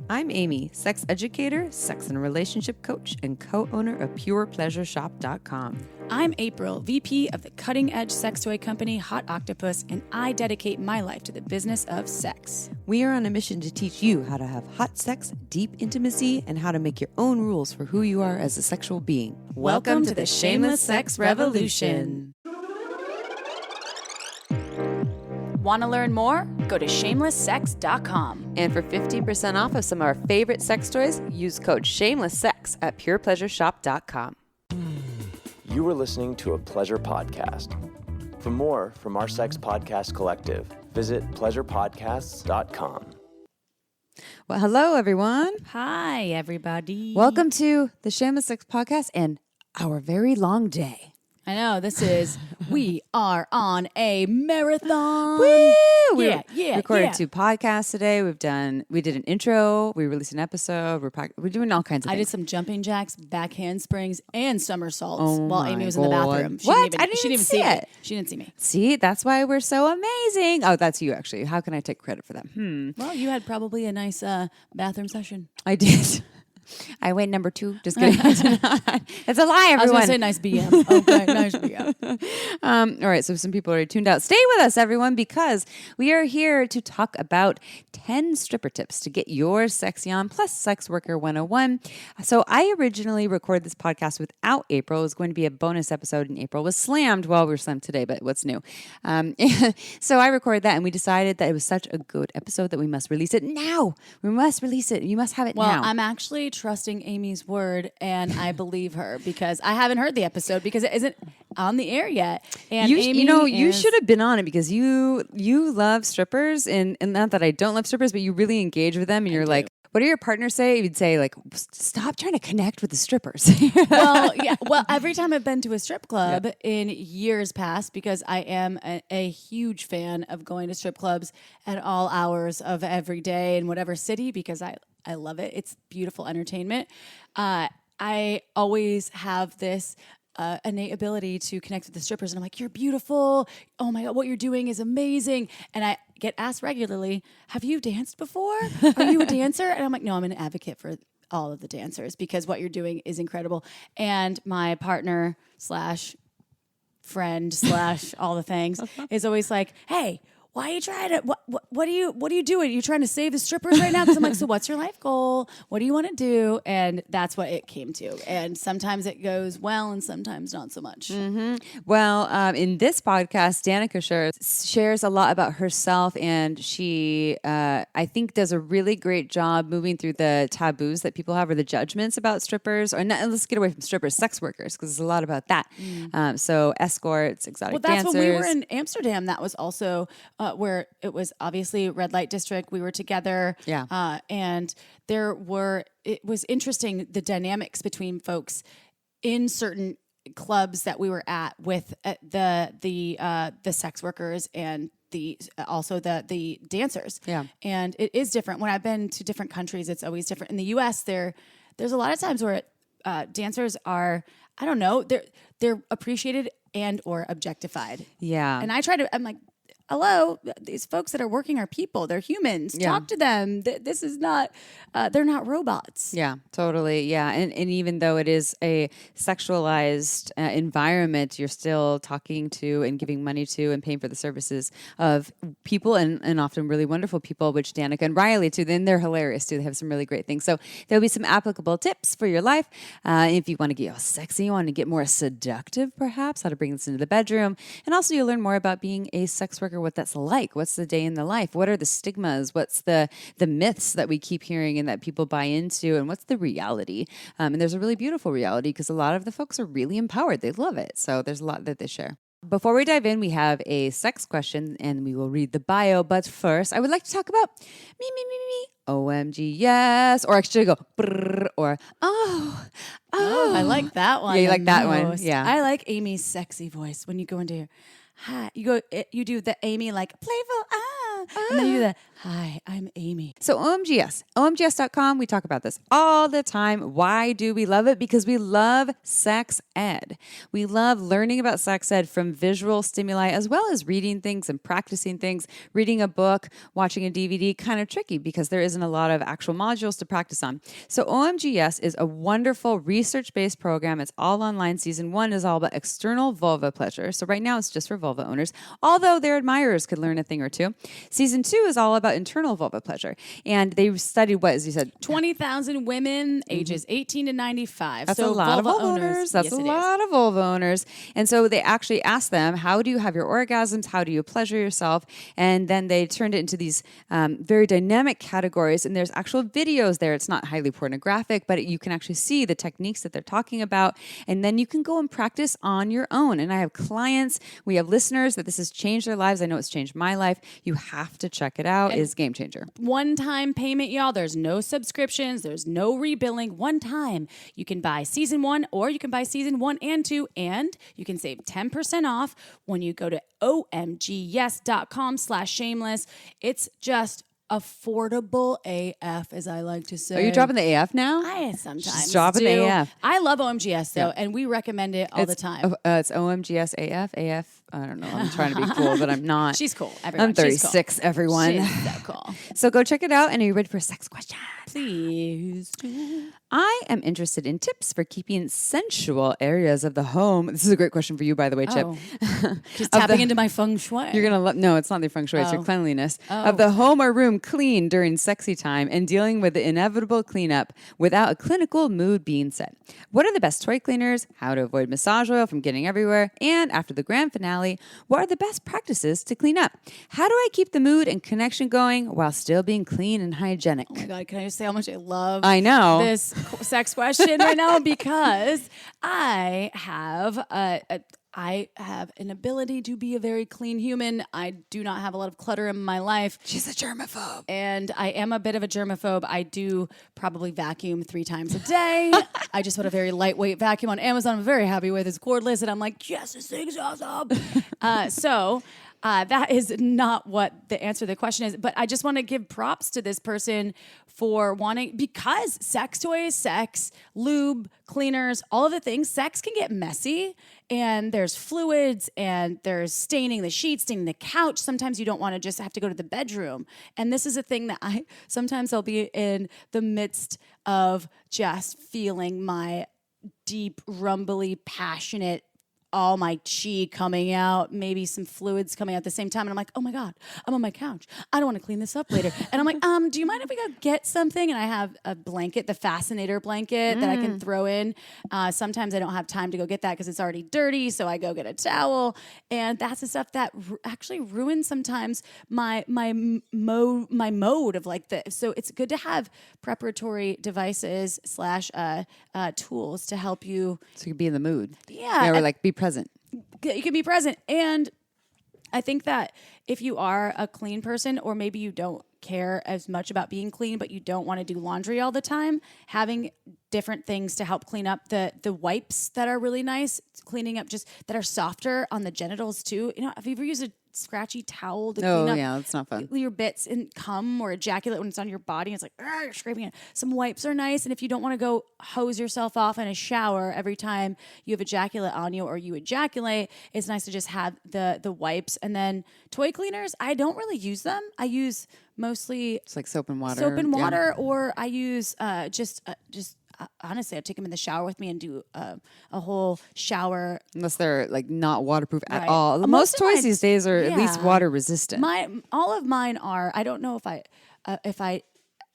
I'm Amy, sex educator, sex and relationship coach, and co-owner of PurePleasureShop.com. I'm April, VP of the cutting-edge sex toy company Hot Octopus, and I dedicate my life to the business of sex. We are on a mission to teach you how to have hot sex, deep intimacy, and how to make your own rules for who you are as a sexual being. Welcome to the Shameless Sex Revolution. Want to learn more? Go to shamelesssex.com. And for 15% off of some of our favorite sex toys, use code SHAMELESSSEX at PurePleasureShop.com. You were listening to a pleasure podcast. For more from our sex podcast collective, visit pleasurepodcasts.com. Well, hello, everyone. Hi, everybody. Welcome to the Shameless Sex Podcast and our very long day. I know, this is, we are on a marathon. Woo! We Yeah. recorded 2 podcasts today. We did an intro. We released an episode. We're doing all kinds of things. I did some jumping jacks, back handsprings, and somersaults while my Amy was in the God. bathroom. What? I didn't she even didn't see it. She didn't see me. See, that's why we're so amazing. Oh, that's you, actually. How can I take credit for that? Well, you had probably a nice bathroom session. I did. I went number 2. Just kidding. It's a lie, everyone. I was going to say nice BM. Okay, nice BM. All right, so some people are tuned out. Stay with us, everyone, because we are here to talk about 10 stripper tips to get your sexy on, plus Sex Worker 101. So I originally recorded this podcast without April. It was going to be a bonus episode, and April was slammed. Well, we were slammed today, but what's new? So I recorded that, and we decided that it was such a good episode that we must release it now. We must release it. You must have it now. Well, I'm actually trusting Amy's word, and I believe her because I haven't heard the episode because it isn't on the air yet. And you should have been on it because you love strippers, and not that I don't love strippers, but you really engage with them, and you're like, what do your partners say? You'd say like, stop trying to connect with the strippers. Well, yeah. Well, every time I've been to a strip club in years past, because I am a huge fan of going to strip clubs at all hours of every day in whatever city, because I love it. It's beautiful entertainment. I always have this innate ability to connect with the strippers. And I'm like, you're beautiful. Oh my God, what you're doing is amazing. And I get asked regularly, have you danced before? Are you a dancer? And I'm like, no, I'm an advocate for all of the dancers because what you're doing is incredible. And my partner / friend / all the things is always like, hey, why are you trying to, what are you doing? Are you trying to save the strippers right now? Because I'm like, so what's your life goal? What do you want to do? And that's what it came to. And sometimes it goes well and sometimes not so much. Mm-hmm. Well, in this podcast, Danica shares a lot about herself, and she, I think, does a really great job moving through the taboos that people have or the judgments about strippers, or not, let's get away from strippers, sex workers, because there's a lot about that. So escorts, exotic dancers. Well, that's when we were in Amsterdam. That was also where it was obviously red light district. We were together. Yeah. And it was interesting, the dynamics between folks in certain clubs that we were at with the sex workers and also the dancers. Yeah. And it is different. When I've been to different countries, it's always different. In the US, there's a lot of times where dancers are, I don't know, they're appreciated and or objectified. Yeah. And I'm like, hello, these folks that are working are people. They're humans. Yeah. Talk to them. This is not, they're not robots. Yeah, totally. Yeah. And even though it is a sexualized environment, you're still talking to and giving money to and paying for the services of people and often really wonderful people, which Danica and Riley too. Then they're hilarious too. They have some really great things. So there'll be some applicable tips for your life. If you want to get all sexy, you want to get more seductive, perhaps, how to bring this into the bedroom. And also you'll learn more about being a sex worker, what that's like. What's the day in the life? What are the stigmas? What's the myths that we keep hearing and that people buy into? And what's the reality? And there's a really beautiful reality because a lot of the folks are really empowered. They love it. So there's a lot that they share. Before we dive in, we have a sex question and we will read the bio. But first, I would like to talk about me. OMGS, or actually go brrr, or oh. I like that one. Yeah, you like that most. one. Yeah, I like Amy's sexy voice when you go into your hi. You do the Amy like playful and then you do the Hi, I'm Amy. So OMGS, OMGS.com, we talk about this all the time. Why do we love it? Because we love sex ed. We love learning about sex ed from visual stimuli as well as reading things and practicing things. Reading a book, watching a DVD, kind of tricky because there isn't a lot of actual modules to practice on. So OMGS is a wonderful research-based program. It's all online. Season 1 is all about external vulva pleasure. So right now it's just for vulva owners, although their admirers could learn a thing or two. Season 2 is all about internal vulva pleasure. And they studied what, as you said, 20,000 women ages 18 to 95. that's so a lot of vulva vulva owners. That's yes, a it is. lot of vulva owners. And so they actually asked them, how do you have your orgasms? How do you pleasure yourself? And then they turned it into these very dynamic categories. And there's actual videos there. It's not highly pornographic, but you can actually see the techniques that they're talking about. And then you can go and practice on your own. And I have clients, we have listeners that this has changed their lives. I know it's changed my life. You have to check it out. It's game changer. One-time payment, y'all. There's no subscriptions. There's no rebilling. One time. You can buy season 1 or you can buy season 1 and 2, and you can save 10% off when you go to omgs.com/shameless. It's just affordable AF, as I like to say. Are you dropping the AF now? I sometimes Just dropping do. the AF. I love OMGS though, and we recommend it all the time. It's OMGS AF. AF. I don't know. I'm trying to be cool, but I'm not. She's cool, everyone. I'm 36, She's cool. everyone. She's so cool. So go check it out. And are you ready for a sex question? Please. I am interested in tips for keeping sensual areas of the home. This is a great question for you, by the way, Chip. Oh. Just tapping into my feng shui. You're going to no, it's not the feng shui, it's your cleanliness of the home or room clean during sexy time and dealing with the inevitable cleanup without a clinical mood being set. What are the best toy cleaners? How to avoid massage oil from getting everywhere? And after the grand finale, what are the best practices to clean up? How do I keep the mood and connection going while still being clean and hygienic? Oh my God, can I just say how much I love this sex question right now? Because I have an ability to be a very clean human. I do not have a lot of clutter in my life. She's a germaphobe. And I am a bit of a germaphobe. I do probably vacuum 3 times a day. I just put a very lightweight vacuum on Amazon. I'm very happy with it. It's cordless. And I'm like, yes, this thing's awesome. That is not what the answer to the question is, but I just want to give props to this person for wanting, because sex toys, sex, lube, cleaners, all of the things, sex can get messy, and there's fluids, and there's staining the sheets, staining the couch. Sometimes you don't want to just have to go to the bedroom. And this is a thing that sometimes I'll be in the midst of just feeling my deep, rumbly, passionate, all my chi coming out, maybe some fluids coming out at the same time. And I'm like, oh my God, I'm on my couch. I don't want to clean this up later. And I'm like, do you mind if we go get something? And I have a blanket, the Fascinator blanket that I can throw in. Sometimes I don't have time to go get that because it's already dirty. So I go get a towel. And that's the stuff that actually ruins sometimes my mode of like the, so it's good to have preparatory devices / tools to help you. So you can be in the mood. Yeah. Or like be present. You can be present. And I think that if you are a clean person, or maybe you don't care as much about being clean, but you don't want to do laundry all the time, having different things to help clean up the wipes that are really nice, cleaning up just that are softer on the genitals too. You know, have you ever used a scratchy towel to clean up? Yeah, that's not fun. Your bits and cum or ejaculate when it's on your body. It's like, you're scraping it. Some wipes are nice. And if you don't want to go hose yourself off in a shower every time you have ejaculate on you or you ejaculate, it's nice to just have the wipes. And then toy cleaners, I don't really use them. I use mostly It's like soap and water. Or I use honestly, I take them in the shower with me and do a whole shower. Unless they're like not waterproof at Right. all. Most toys these days are at least Yeah. water resistant. All of mine are. I don't know if I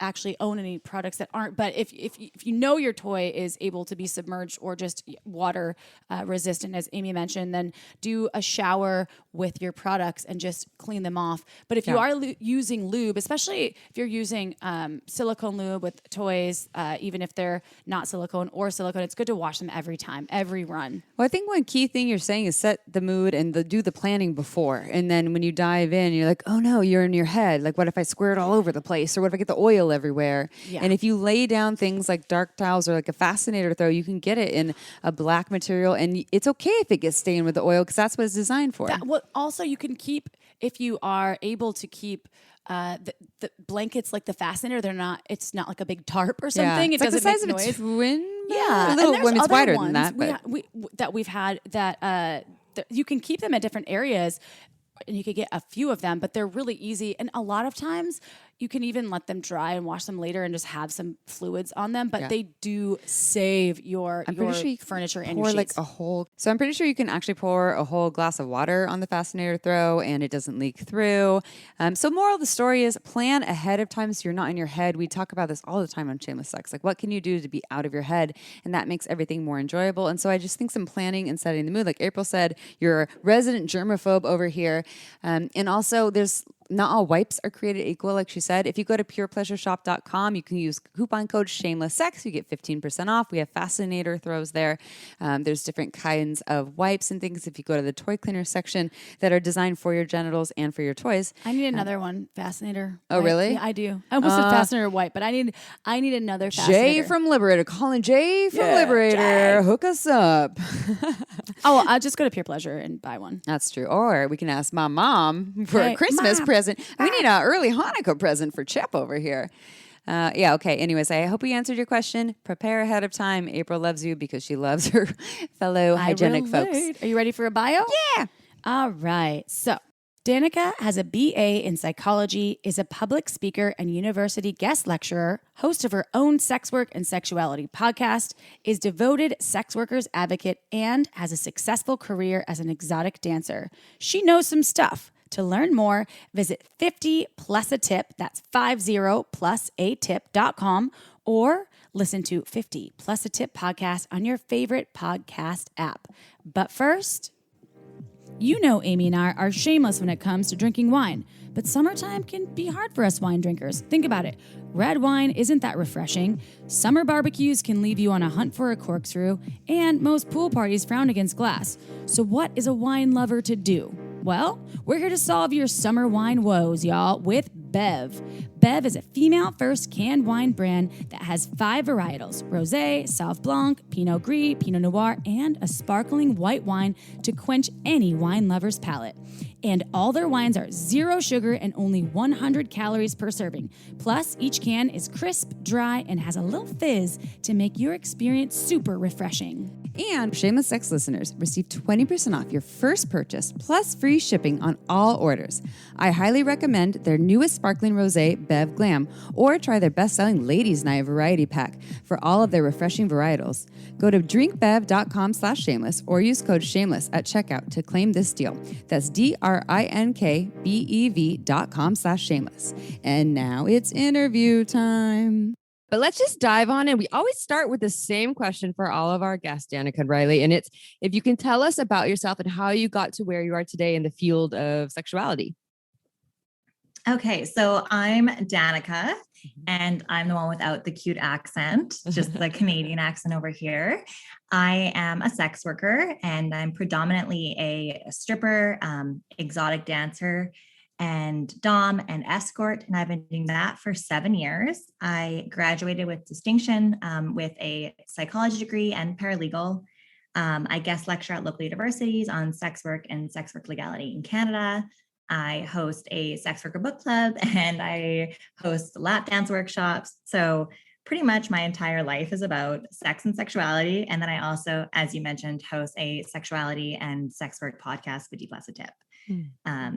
actually own any products that aren't, but if you know your toy is able to be submerged or just water resistant, as Amy mentioned, then do a shower with your products and just clean them off. But if you are using lube, especially if you're using silicone lube with toys, even if they're not silicone or silicone, it's good to wash them every time, every run. Well, I think one key thing you're saying is set the mood and do the planning before. And then when you dive in, you're like, oh no, you're in your head. Like, what if I squirt all over the place? Or what if I get the oil everywhere? Yeah. And if you lay down things like dark towels or like a fascinator throw, you can get it in a black material. And it's okay if it gets stained with the oil because that's what it's designed for. Also, you can keep, if you are able to keep the blankets, like the fascinator, it's not like a big tarp or something. It It doesn't like the size make of noise. a twin. Yeah, A little, and there's it's other wider ones than that, but that we've had that you can keep them at different areas, and you could get a few of them, but they're really easy. And a lot of times you can even let them dry and wash them later and just have some fluids on them. But they do save your furniture and your sheets. So I'm pretty sure you can actually pour a whole glass of water on the fascinator throw and it doesn't leak through. So moral of the story is plan ahead of time so you're not in your head. We talk about this all the time on Shameless Sex. Like, what can you do to be out of your head? And that makes everything more enjoyable. And so I just think some planning and setting the mood. Like April said, you're a resident germaphobe over here. And also there's not all wipes are created equal, like she said. If you go to purepleasureshop.com, you can use coupon code SHAMELESSSEX. You get 15% off. We have fascinator throws there. There's different kinds of wipes and things if you go to the toy cleaner section that are designed for your genitals and for your toys. I need another one, fascinator. Oh, wipe. really? Yeah, I do. I almost said fascinator wipe, but I need another fascinator. Jay from Liberator. Calling Jay from Liberator. Jay. Hook us up. Oh, I'll just go to Pure Pleasure and buy one. That's true. Or we can ask my mom for a Christmas present. We need an early Hanukkah present for Chip over here. Okay. Anyways, I hope we answered your question. Prepare ahead of time. April loves you because she loves her fellow hygienic folks. Are you ready for a bio? Yeah. All right. So Danica has a BA in psychology, is a public speaker and university guest lecturer, host of her own sex work and sexuality podcast, is devoted sex workers advocate, and has a successful career as an exotic dancer. She knows some stuff. To learn more, visit 50 plus a tip, that's 50plusatip.com, or listen to 50 plus a tip podcast on your favorite podcast app. But first, you know Amy and I are shameless when it comes to drinking wine, but summertime can be hard for us wine drinkers. Think about it. Red wine isn't that refreshing. Summer barbecues can leave you on a hunt for a corkscrew, and most pool parties frown against glass. So what is a wine lover to do? Well, we're here to solve your summer wine woes, y'all, with Bev. Bev is a female-first canned wine brand that has 5 varietals: rosé, sauv blanc, pinot gris, pinot noir, and a sparkling white wine to quench any wine lover's palate. And all their wines are 0 sugar and only 100 calories per serving. Plus, each can is crisp, dry, and has a little fizz to make your experience super refreshing. And Shameless Sex listeners receive 20% off your first purchase plus free shipping on all orders. I highly recommend their newest sparkling rosé, Bev Glam, or try their best-selling Ladies Night variety pack for all of their refreshing varietals. Go to drinkbev.com/shameless or use code shameless at checkout to claim this deal. That's drinkbev.com/shameless. And now it's interview time. But let's just dive on in. We always start with the same question for all of our guests, Danica and Riley. And it's if you can tell us about yourself and how you got to where you are today in the field of sexuality. Okay, so I'm Danica, and I'm the one without the cute accent, just the Canadian accent over here. I am a sex worker, and I'm predominantly a stripper, exotic dancer, and dom and escort, and I've been doing that for 7 years. I graduated with distinction with a psychology degree and paralegal. I guest lecture at local universities on sex work and sex work legality in Canada. I host a sex worker book club, and I host lap dance workshops. So pretty much my entire life is about sex and sexuality. And then I also, as you mentioned, host a sexuality and sex work podcast, 50 plus a tip.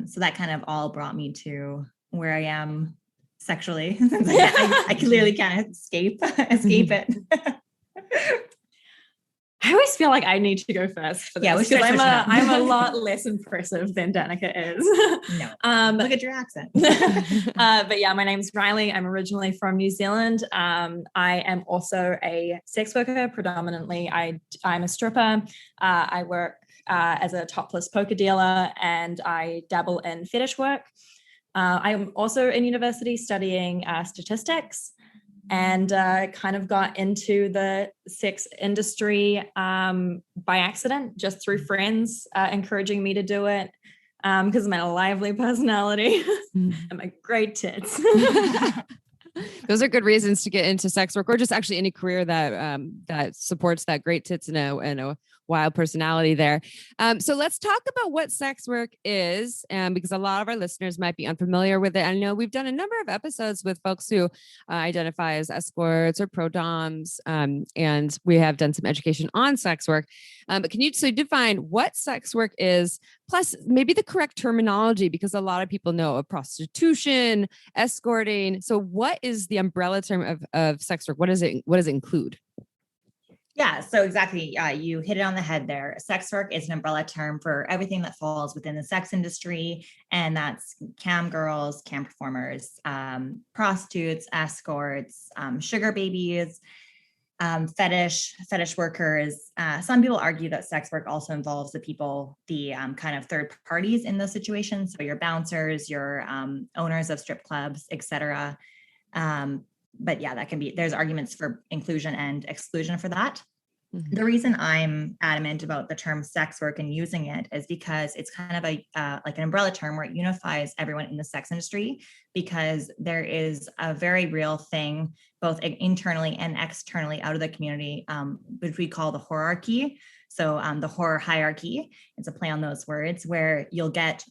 So that kind of all brought me to where I am sexually. I clearly can't escape it. I always feel like I need to go first for this, because I'm a lot less impressive than Danica is. No, look at your accent. But yeah, my name's Riley. I'm originally from New Zealand. I am also a sex worker. Predominantly, I'm a stripper. I work as a topless poker dealer, and I dabble in fetish work. I'm also in university studying statistics, and kind of got into the sex industry by accident, just through friends encouraging me to do it, because I'm a lively personality and my great tits. Those are good reasons to get into sex work, or just actually any career that that supports that great tits and a wild personality there. So let's talk about what sex work is, because a lot of our listeners might be unfamiliar with it. I know we've done a number of episodes with folks who identify as escorts or pro doms, and we have done some education on sex work. But can you define what sex work is, plus maybe the correct terminology, because a lot of people know of prostitution, escorting. So what is the umbrella term of sex work? What does it include? Yeah, so exactly. You hit it on the head there. Sex work is an umbrella term for everything that falls within the sex industry, and that's cam girls, cam performers, prostitutes, escorts, sugar babies, fetish workers. Some people argue that sex work also involves the kind of third parties in those situations. So your bouncers, your owners of strip clubs, etc. But yeah, there's arguments for inclusion and exclusion for that. Mm-hmm. The reason I'm adamant about the term sex work and using it is because it's kind of like an umbrella term where it unifies everyone in the sex industry, because there is a very real thing, both internally and externally out of the community, which we call the hierarchy. So the horror hierarchy, it's a play on those words, where you'll get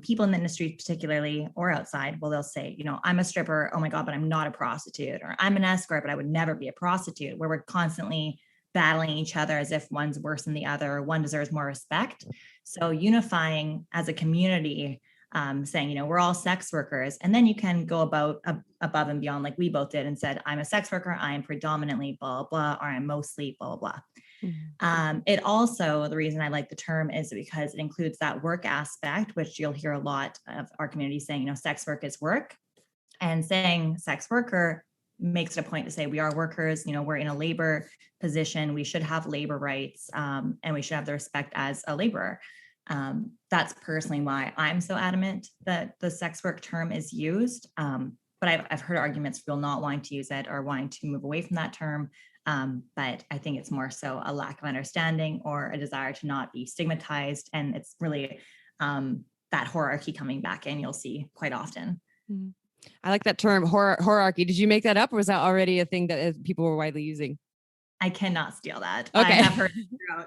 people in the industry, particularly or outside, well, they'll say, I'm a stripper, oh my God, but I'm not a prostitute, or I'm an escort, but I would never be a prostitute, where we're constantly battling each other as if one's worse than the other, or one deserves more respect. So unifying as a community, saying, we're all sex workers, and then you can go above and beyond, like we both did, and said, I'm a sex worker, I am predominantly blah, blah, or I'm mostly blah, blah. Mm-hmm. It also, the reason I like the term is because it includes that work aspect, which you'll hear a lot of our community saying, sex work is work, and saying sex worker makes it a point to say we are workers, we're in a labor position, we should have labor rights, and we should have the respect as a laborer. That's personally why I'm so adamant that the sex work term is used. But I've heard arguments for people not wanting to use it or wanting to move away from that term. But I think it's more so a lack of understanding or a desire to not be stigmatized. And it's really that hierarchy coming back in, you'll see quite often. Mm-hmm. I like that term, hierarchy. Did you make that up, or was that already a thing that people were widely using? I cannot steal that. Okay. I have heard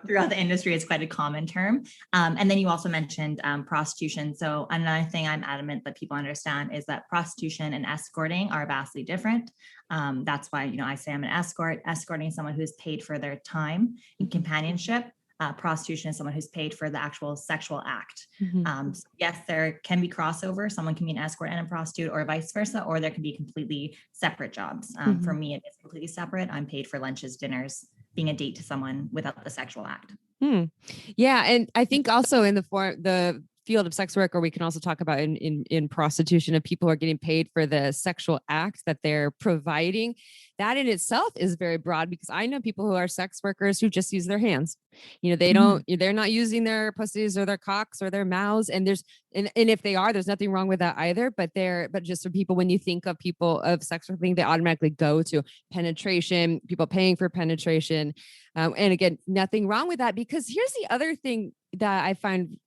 throughout the industry, it's quite a common term. And then you also mentioned prostitution. So another thing I'm adamant that people understand is that prostitution and escorting are vastly different. That's why, I say I'm an escort. Escorting someone who's paid for their time and companionship. Prostitution is someone who's paid for the actual sexual act. Mm-hmm. So yes, there can be crossover. Someone can be an escort and a prostitute, or vice versa, or there can be completely separate jobs. Mm-hmm. For me, it is completely separate. I'm paid for lunches, dinners, being a date to someone without the sexual act. Yeah, and I think also in the field of sex work, or we can also talk about in prostitution, of people who are getting paid for the sexual act that they're providing. That in itself is very broad, because I know people who are sex workers who just use their hands. They're not using their pussies or their cocks or their mouths. And if they are, there's nothing wrong with that either. But just for people, when you think of people of sex work, they automatically go to penetration, people paying for penetration. And again, nothing wrong with that, because here's the other thing that I find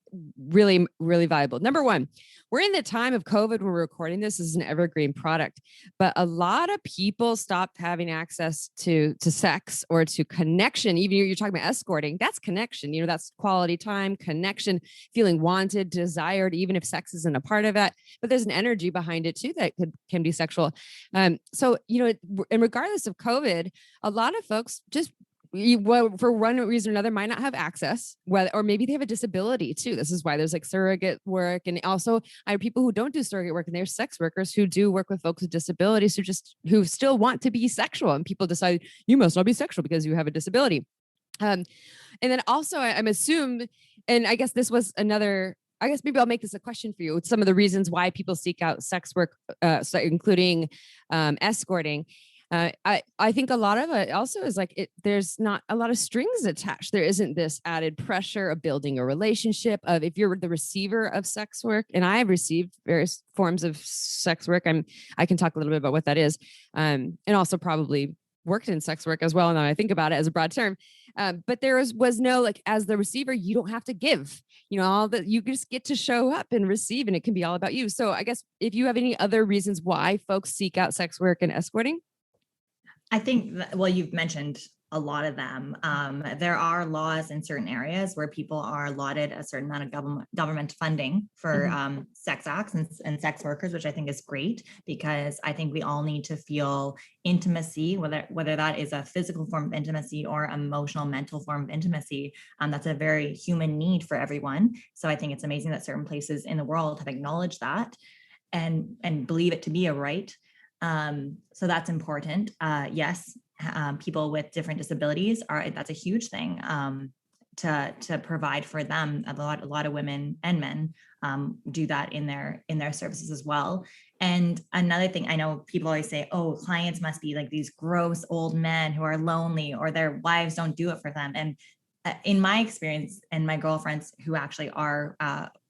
really, really valuable. Number one, we're in the time of COVID when we're recording this. This is an evergreen product, but a lot of people stopped having access to sex or to connection. Even you're talking about escorting, that's connection. That's quality time, connection, feeling wanted, desired, even if sex isn't a part of it. But there's an energy behind it too that can be sexual. So, and regardless of COVID, a lot of folks just for one reason or another might not have access, or maybe they have a disability too. This is why there's like surrogate work. And also I have people who don't do surrogate work, and they're sex workers who do work with folks with disabilities who still want to be sexual, and people decide you must not be sexual because you have a disability. And then also I'm assumed, and I guess this was another, I guess maybe I'll make this a question for you. Some of the reasons why people seek out sex work, so including escorting. I think a lot of it also is there's not a lot of strings attached. There isn't this added pressure of building a relationship of, if you're the receiver of sex work, and I have received various forms of sex work. I can talk a little bit about what that is. And also probably worked in sex work as well. Now I think about it as a broad term. But there was no, like, as the receiver, you don't have to give, all that, you just get to show up and receive, and it can be all about you. So I guess if you have any other reasons why folks seek out sex work and escorting. I think well, you've mentioned a lot of them. There are laws in certain areas where people are allotted a certain amount of government funding for sex acts and sex workers, which I think is great, because I think we all need to feel intimacy, whether that is a physical form of intimacy or emotional, mental form of intimacy. That's a very human need for everyone. So I think it's amazing that certain places in the world have acknowledged that and believe it to be a right. So that's important. Yes. People with different disabilities that's a huge thing, to provide for them. A lot of women and men, do that in their services as well. And another thing, I know people always say, oh, clients must be like these gross old men who are lonely, or their wives don't do it for them. And in my experience, and my girlfriends who actually are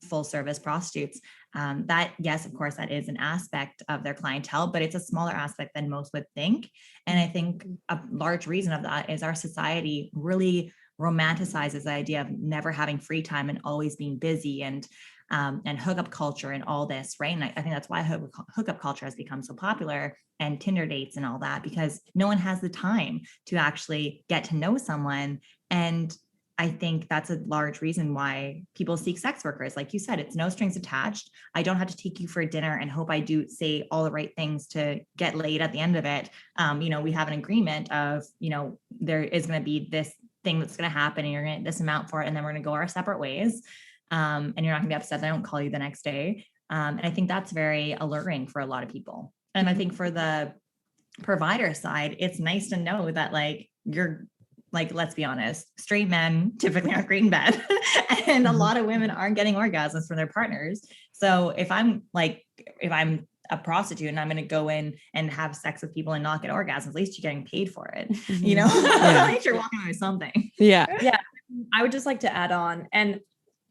full service prostitutes, that, yes, of course, that is an aspect of their clientele, but it's a smaller aspect than most would think. And I think a large reason of that is our society really romanticizes the idea of never having free time and always being busy, and hookup culture and all this, right? And I think that's why hookup culture has become so popular, and Tinder dates and all that, because no one has the time to actually get to know someone. And I think that's a large reason why people seek sex workers. Like you said, it's no strings attached. I don't have to take you for dinner and hope I do say all the right things to get laid at the end of it. We have an agreement of, there is going to be this thing that's going to happen, and you're going to get this amount for it, and then we're going to go our separate ways. And you're not going to be upset that I don't call you the next day. And I think that's very alluring for a lot of people. And I think for the provider side, it's nice to know that, like, you're, like, let's be honest, straight men typically aren't great in bed. And a lot of women aren't getting orgasms from their partners. So if I'm a prostitute and I'm going to go in and have sex with people and not get orgasms, at least you're getting paid for it. At least you're walking away with something. Yeah. I would just like to add on, and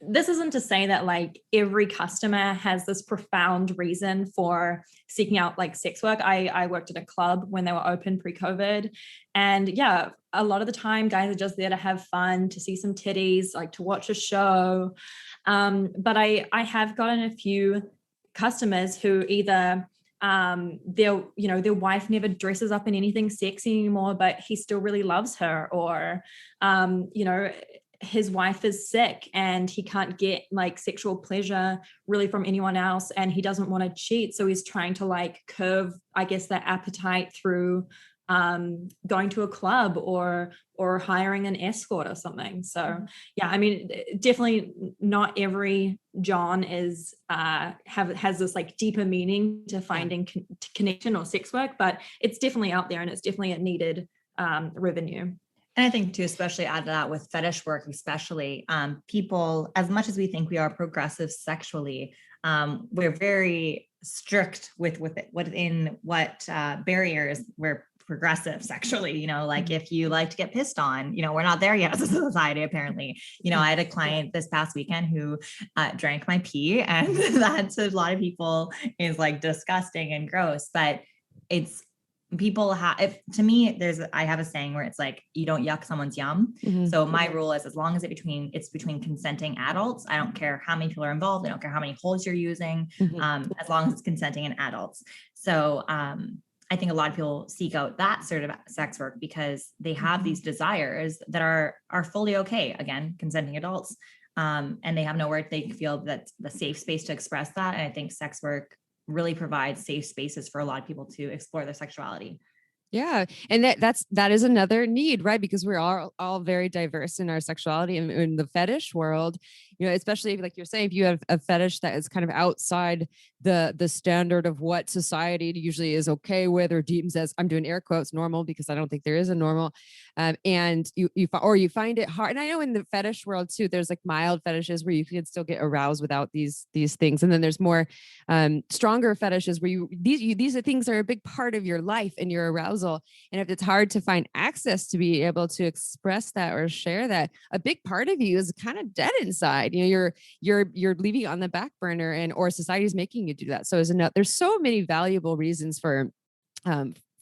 this isn't to say that like every customer has this profound reason for seeking out like sex work. I worked at a club when they were open pre-COVID, and yeah, a lot of the time guys are just there to have fun, to see some titties, like to watch a show. But I have gotten a few customers who either their wife never dresses up in anything sexy anymore, but he still really loves her, or his wife is sick and he can't get like sexual pleasure really from anyone else, and he doesn't want to cheat, so he's trying to like curb, I guess, that appetite through going to a club or hiring an escort or something. So yeah, I mean, definitely not every John is has this like deeper meaning to finding connection or sex work, but it's definitely out there, and it's definitely a needed revenue. And I think, too, especially add to that with fetish work, especially people, as much as we think we are progressive sexually, we're very strict with what barriers we're progressive sexually. Like if you like to get pissed on, we're not there yet as a society, apparently. I had a client this past weekend who drank my pee, and that to a lot of people is like disgusting and gross, but it's, people have, to me, I have a saying where it's like, you don't yuck someone's yum. So my rule is, as long as it's between consenting adults, I don't care how many people are involved. I don't care how many holes you're using, as long as it's consenting and adults. So, I think a lot of people seek out that sort of sex work because they have these desires that are fully okay. Again, consenting adults. And they have nowhere they feel that the safe space to express that. And I think sex work really provides safe spaces for a lot of people to explore their sexuality. Yeah. And that is another need, right? Because we're all very diverse in our sexuality, and in the fetish world, especially if, like you're saying, if you have a fetish that is kind of outside the standard of what society usually is okay with, or deems as, I'm doing air quotes, normal, because I don't think there is a normal, and you find it hard. And I know in the fetish world too, there's like mild fetishes where you can still get aroused without these things. And then there's more stronger fetishes where these are things that are a big part of your life and your arousal. And if it's hard to find access to be able to express that or share that, a big part of you is kind of dead inside. You're leaving it on the back burner, or society's making you do that. So there's so many valuable reasons for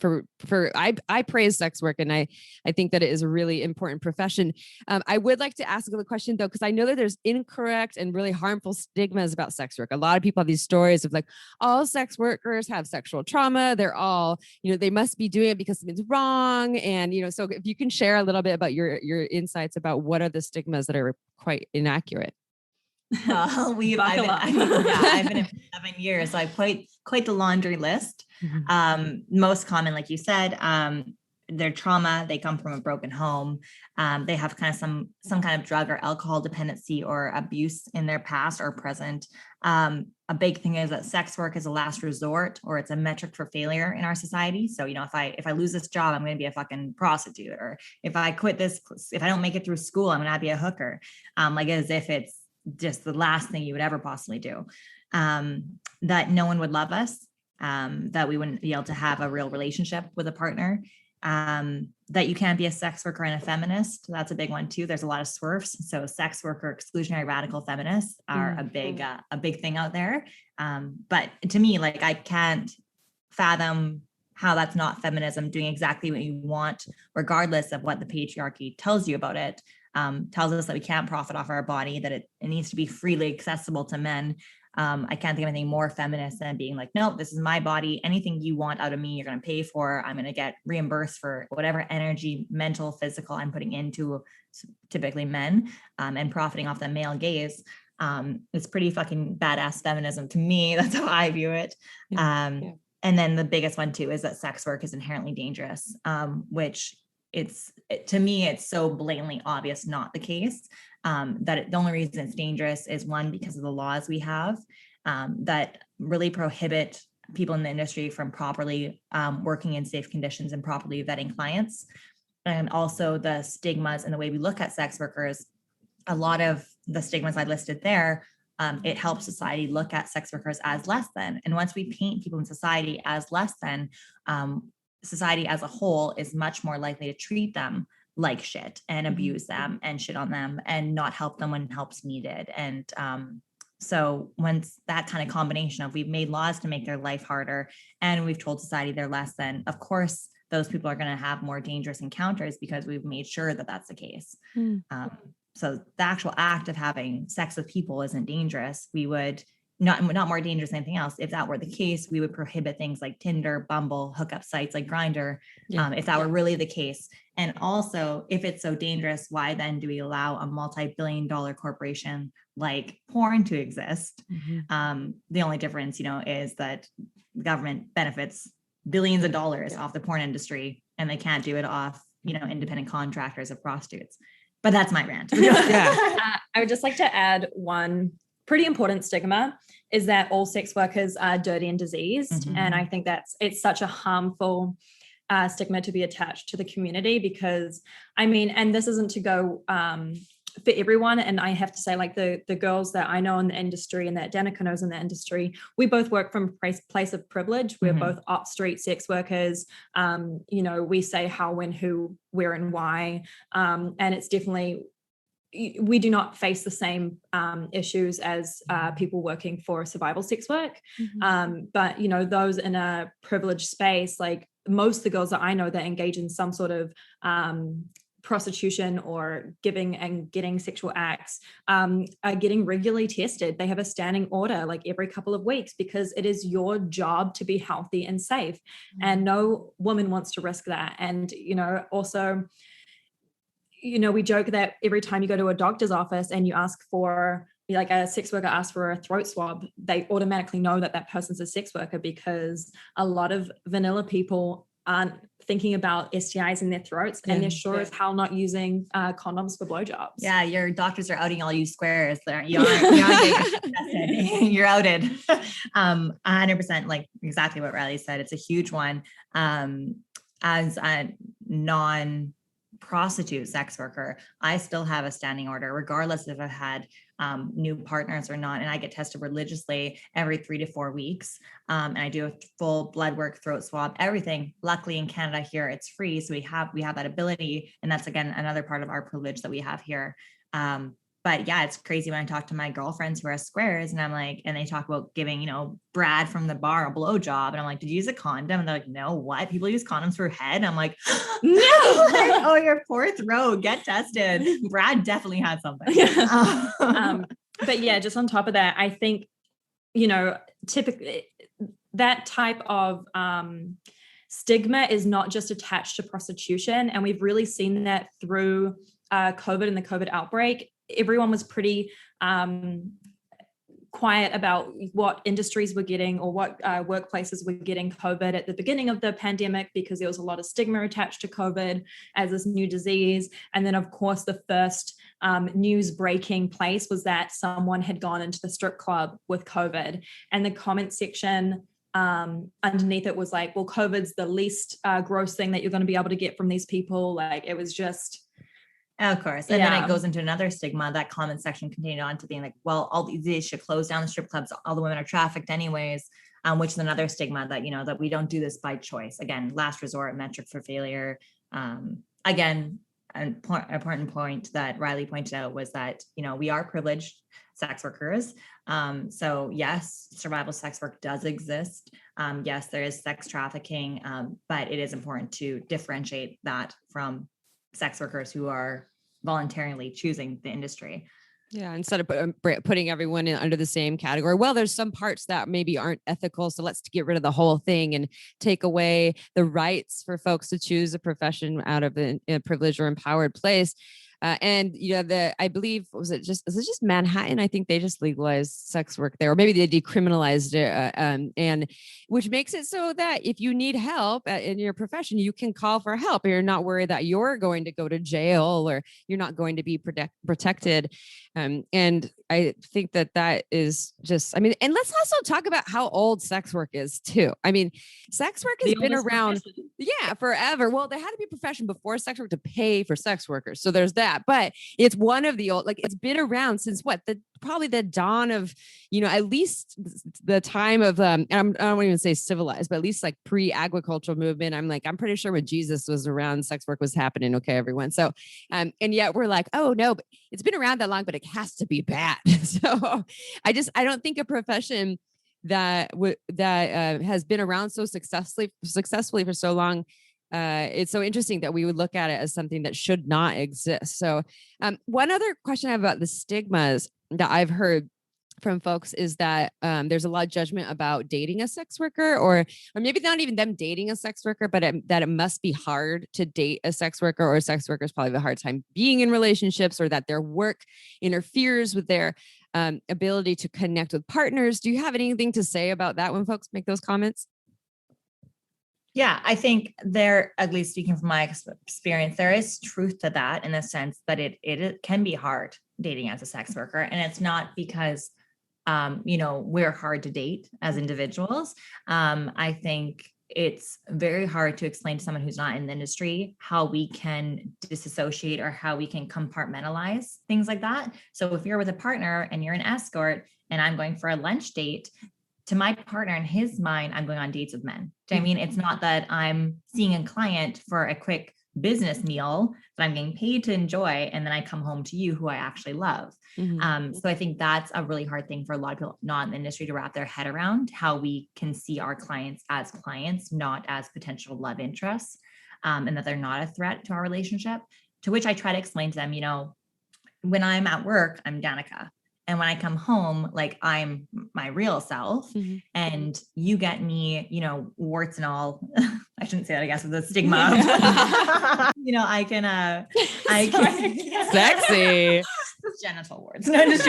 I praise sex work, and I think that it is a really important profession. I would like to ask a question though, because I know that there's incorrect and really harmful stigmas about sex work. A lot of people have these stories of like, all sex workers have sexual trauma. They're all, they must be doing it because something's wrong. And, so if you can share a little bit about your insights about what are the stigmas that are quite inaccurate. Well, I've been in for 7 years, so I've quite the laundry list. Most common, like you said, their trauma, they come from a broken home. They have kind of some kind of drug or alcohol dependency or abuse in their past or present. A big thing is that sex work is a last resort, or it's a metric for failure in our society. So, if I lose this job, I'm going to be a fucking prostitute, or if I quit this, if I don't make it through school, I'm going to be a hooker. Like as if it's just the last thing you would ever possibly do. That no one would love us. That we wouldn't be able to have a real relationship with a partner, that you can't be a sex worker and a feminist. That's a big one too. There's a lot of swerves. So sex worker, exclusionary radical feminists are a big thing out there. But to me, like, I can't fathom how that's not feminism, doing exactly what you want, regardless of what the patriarchy tells you about it. Tells us that we can't profit off our body, that it needs to be freely accessible to men. I can't think of anything more feminist than being like, no, this is my body. Anything you want out of me, you're going to pay for. I'm going to get reimbursed for whatever energy, mental, physical, I'm putting into typically men, and profiting off the male gaze. It's pretty fucking badass feminism to me. That's how I view it. And then the biggest one too is that sex work is inherently dangerous, which to me, it's so blatantly obvious not the case. The only reason it's dangerous is, one, because of the laws we have that really prohibit people in the industry from properly working in safe conditions and properly vetting clients. And also the stigmas and the way we look at sex workers. A lot of the stigmas I listed there, it helps society look at sex workers as less than. And once we paint people in society as less than, society as a whole is much more likely to treat them like shit and abuse them and shit on them and not help them when help's needed. And so once that kind of combination of, we've made laws to make their life harder and we've told society they're less than, of course, those people are going to have more dangerous encounters because we've made sure that that's the case. So the actual act of having sex with people isn't dangerous. We would not more dangerous than anything else. If that were the case, we would prohibit things like Tinder, Bumble, hookup sites like Grindr, if that were really the case. And also, if it's so dangerous, why then do we allow a multi-billion-dollar corporation like porn to exist? The only difference, is that the government benefits billions of dollars off the porn industry, and they can't do it off, independent contractors of prostitutes. But that's my rant. I would just like to add one pretty important stigma is that all sex workers are dirty and diseased. And I think it's such a harmful stigma to be attached to the community, because and this isn't to go for everyone. And I have to say, like, the girls that I know in the industry and that Danica knows in the industry, we both work from a place of privilege. We're both up street sex workers. We say how, when, who, where, and why. And it's definitely, we do not face the same issues as people working for survival sex work. But, those in a privileged space, like most of the girls that I know that engage in some sort of prostitution or giving and getting sexual acts are getting regularly tested. They have a standing order like every couple of weeks, because it is your job to be healthy and safe. And no woman wants to risk that. And, also, we joke that every time you go to a doctor's office and you ask for, like, a sex worker asks for a throat swab, they automatically know that person's a sex worker, because a lot of vanilla people aren't thinking about STIs in their throats, and they're sure as hell not using condoms for blowjobs. Yeah, your doctors are outing all you squares. You aren't getting you're outed. 100%, like exactly what Riley said. It's a huge one. As a non-prostitute sex worker, I still have a standing order, regardless if I've had new partners or not. And I get tested religiously every 3 to 4 weeks. And I do a full blood work, throat swab, everything. Luckily in Canada here, it's free. So we have that ability. And that's, again, another part of our privilege that we have here. but yeah, it's crazy when I talk to my girlfriends who are squares and I'm like, and they talk about giving, you know, Brad from the bar a blowjob. And I'm like, did you use a condom? And they're like, no, what? People use condoms for head. And I'm like, no, oh, your poor throat, get tested. Brad definitely had something. But yeah, just on top of that, I think, you know, typically that type of stigma is not just attached to prostitution. And we've really seen that through COVID and the COVID outbreak. Everyone was pretty quiet about what industries were getting or what workplaces were getting COVID at the beginning of the pandemic, because there was a lot of stigma attached to COVID as this new disease. And then, of course, the first news breaking place was that someone had gone into the strip club with COVID, and the comment section underneath it was like, well, COVID's the least gross thing that you're going to be able to get from these people. Like, it was just... Of course. And then it goes into another stigma. That comment section continued on to being like, well, all these should close down the strip clubs. All the women are trafficked anyways, which is another stigma that, you know, that we don't do this by choice. Again, last resort, metric for failure. Again, an important point that Riley pointed out was that, you know, we are privileged sex workers. So yes, survival sex work does exist. Yes, there is sex trafficking, but it is important to differentiate that from sex workers who are voluntarily choosing the industry. Yeah, instead of putting everyone under the same category. Well, there's some parts that maybe aren't ethical, so let's get rid of the whole thing and take away the rights for folks to choose a profession out of a privileged or empowered place. And you know, I believe, is it just Manhattan? I think they just legalized sex work there, or maybe they decriminalized it, and which makes it so that if you need help in your profession, you can call for help. You're not worried that you're going to go to jail or you're not going to be protected. And I think that is just, I mean, and let's also talk about how old sex work is too. I mean, sex work has been around, forever. Well, there had to be a profession before sex work to pay for sex workers. So there's that, but it's one of the old, like, it's been around since probably the dawn of, you know, at least the time of, and I don't even say civilized, but at least like pre-agricultural movement. I'm pretty sure when Jesus was around, sex work was happening. Okay, everyone. So, and yet we're like, oh no, but it's been around that long, but it has to be bad. So I don't think a profession that has been around so successfully for so long. It's so interesting that we would look at it as something that should not exist. So one other question I have about the stigmas that I've heard from folks is that there's a lot of judgment about dating a sex worker, or maybe not even them dating a sex worker, but that it must be hard to date a sex worker, or sex workers probably have a hard time being in relationships, or that their work interferes with their ability to connect with partners. Do you have anything to say about that when folks make those comments? Yeah, I think there, at least speaking from my experience, there is truth to that in the sense that it can be hard dating as a sex worker. And it's not because, you know, we're hard to date as individuals. I think it's very hard to explain to someone who's not in the industry how we can disassociate or how we can compartmentalize things like that. So if you're with a partner and you're an escort and I'm going for a lunch date, to my partner, in his mind, I'm going on dates with men. Do you know what I mean? It's not that I'm seeing a client for a quick business meal that I'm getting paid to enjoy, and then I come home to you who I actually love. So I think that's a really hard thing for a lot of people not in the industry to wrap their head around, how we can see our clients as clients, not as potential love interests, and that they're not a threat to our relationship. To which I try to explain to them, you know, when I'm at work, I'm Danica. And when I come home, like, I'm my real self, and you get me, you know, warts and all. I shouldn't say that, I guess, with the stigma. You know, I can sexy genital warts. No, just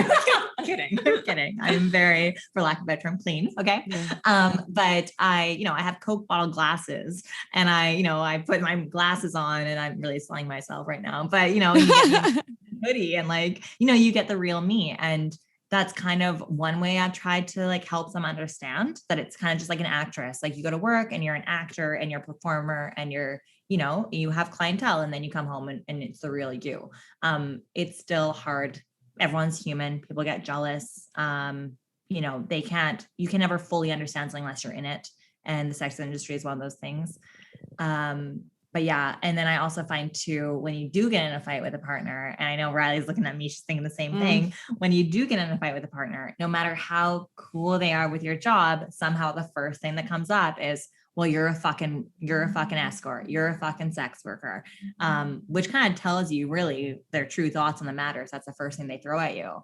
kidding. I'm kidding. I'm very, for lack of a better term, clean. Okay. Yeah. But I have Coke bottle glasses, and I put my glasses on, and I'm really selling myself right now, but you get hoodie, and you get the real me. And that's kind of one way I've tried to help them understand that it's kind of just like an actress. Like, you go to work and you're an actor and you're a performer and you have clientele, and then you come home and it's the real you. It's still hard. Everyone's human. People get jealous. You can never fully understand something unless you're in it. And the sex industry is one of those things. but yeah. And then I also find too, when you do get in a fight with a partner, and I know Riley's looking at me, she's thinking the same thing. When you do get in a fight with a partner, no matter how cool they are with your job, somehow the first thing that comes up is, well, you're a fucking escort. You're a fucking sex worker. Which kind of tells you really their true thoughts on the matters. That's the first thing they throw at you.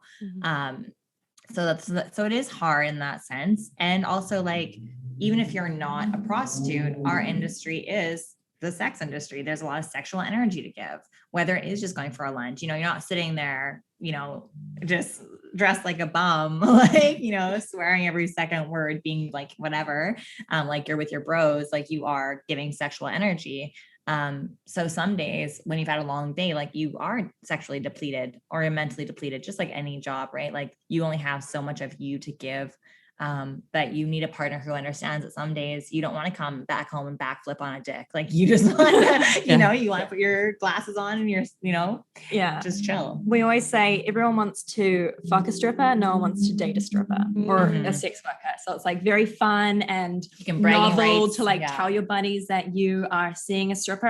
So it is hard in that sense. And also, like, even if you're not a prostitute, our industry is the sex industry. There's a lot of sexual energy to give, whether it is just going for a lunch. You know, you're not sitting there, you know, just dressed like a bum, like, you know, swearing every second word, being like whatever, like you're with your bros, like you are giving sexual energy. So some days when you've had a long day, like you are sexually depleted or mentally depleted, just like any job, right? Like you only have so much of you to give. That you need a partner who understands that some days you don't want to come back home and backflip on a dick. Like you just want to, you know, you want to put your glasses on and you're, you know, just chill. We always say everyone wants to fuck a stripper. No one wants to date a stripper or a sex worker. So it's like very fun and you can novel to like tell your buddies that you are seeing a stripper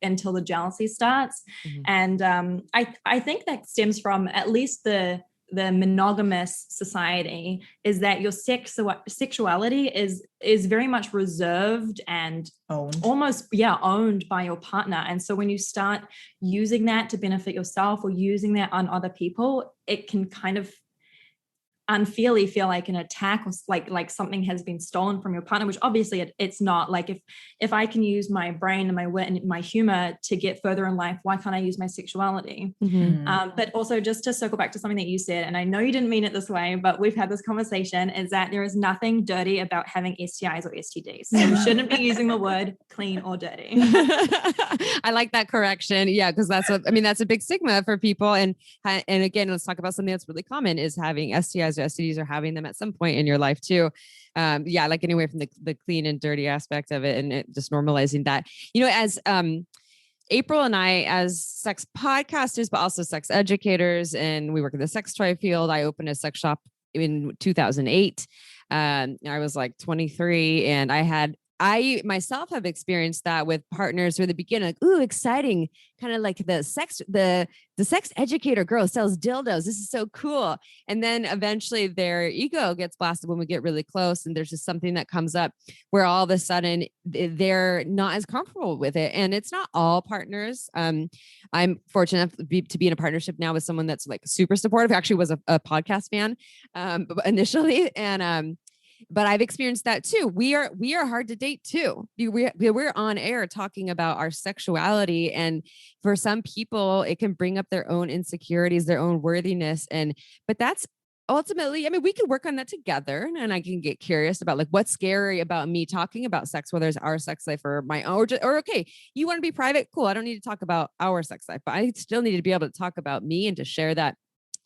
until the jealousy starts. And I think that stems from at least the monogamous society, is that your sexuality is very much reserved and owned by your partner. And so when you start using that to benefit yourself or using that on other people, it can kind of unfairly feel like an attack or like something has been stolen from your partner, which obviously it's not. Like if I can use my brain and my wit and my humor to get further in life, why can't I use my sexuality? But also, just to circle back to something that you said, and I know you didn't mean it this way, but we've had this conversation, is that there is nothing dirty about having STIs or STDs. So we shouldn't be using the word clean or dirty. I like that correction. Yeah, because that's a big stigma for people. And again, let's talk about something that's really common is having STIs or STDs or having them at some point in your life too. Like anywhere from the clean and dirty aspect of it, and just normalizing that, you know, as April and I, as sex podcasters, but also sex educators, and we work in the sex toy field. I opened a sex shop in 2008. I was like 23, and I myself have experienced that with partners from the beginning, like, ooh, exciting, kind of like the sex educator girl sells dildos. This is so cool. And then eventually their ego gets blasted when we get really close. And there's just something that comes up where all of a sudden they're not as comfortable with it. And it's not all partners. I'm fortunate enough to be in a partnership now with someone that's like super supportive. Actually was a podcast fan initially. And, but I've experienced that too. We are hard to date too. We're on air talking about our sexuality, and for some people, it can bring up their own insecurities, their own worthiness, but that's ultimately, I mean, we can work on that together, and I can get curious about like what's scary about me talking about sex, whether it's our sex life or my own, or okay, you want to be private, cool. I don't need to talk about our sex life, but I still need to be able to talk about me and to share that.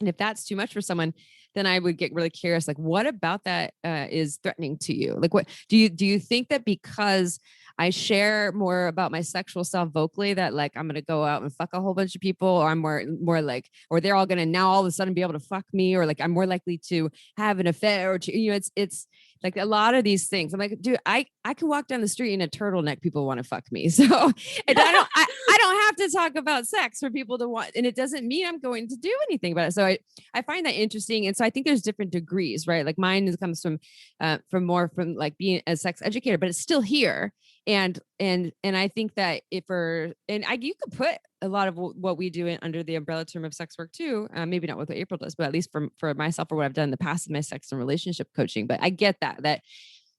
And if that's too much for someone, then I would get really curious, like, what about that is threatening to you? Like, what do you think that because I share more about my sexual self vocally, that like I'm going to go out and fuck a whole bunch of people, or I'm more like, or they're all going to now all of a sudden be able to fuck me, or like I'm more likely to have an affair, or to, you know, it's like a lot of these things. I'm like, dude, I can walk down the street in a turtleneck. People want to fuck me. So and I don't have to talk about sex for people to want, and it doesn't mean I'm going to do anything about it. So I find that interesting. And so I think there's different degrees, right? Like mine comes from like being a sex educator, but it's still here. And I think that you could put a lot of what we do under the umbrella term of sex work too. Maybe not what April does, but at least for myself or what I've done in the past in my sex and relationship coaching. But I get that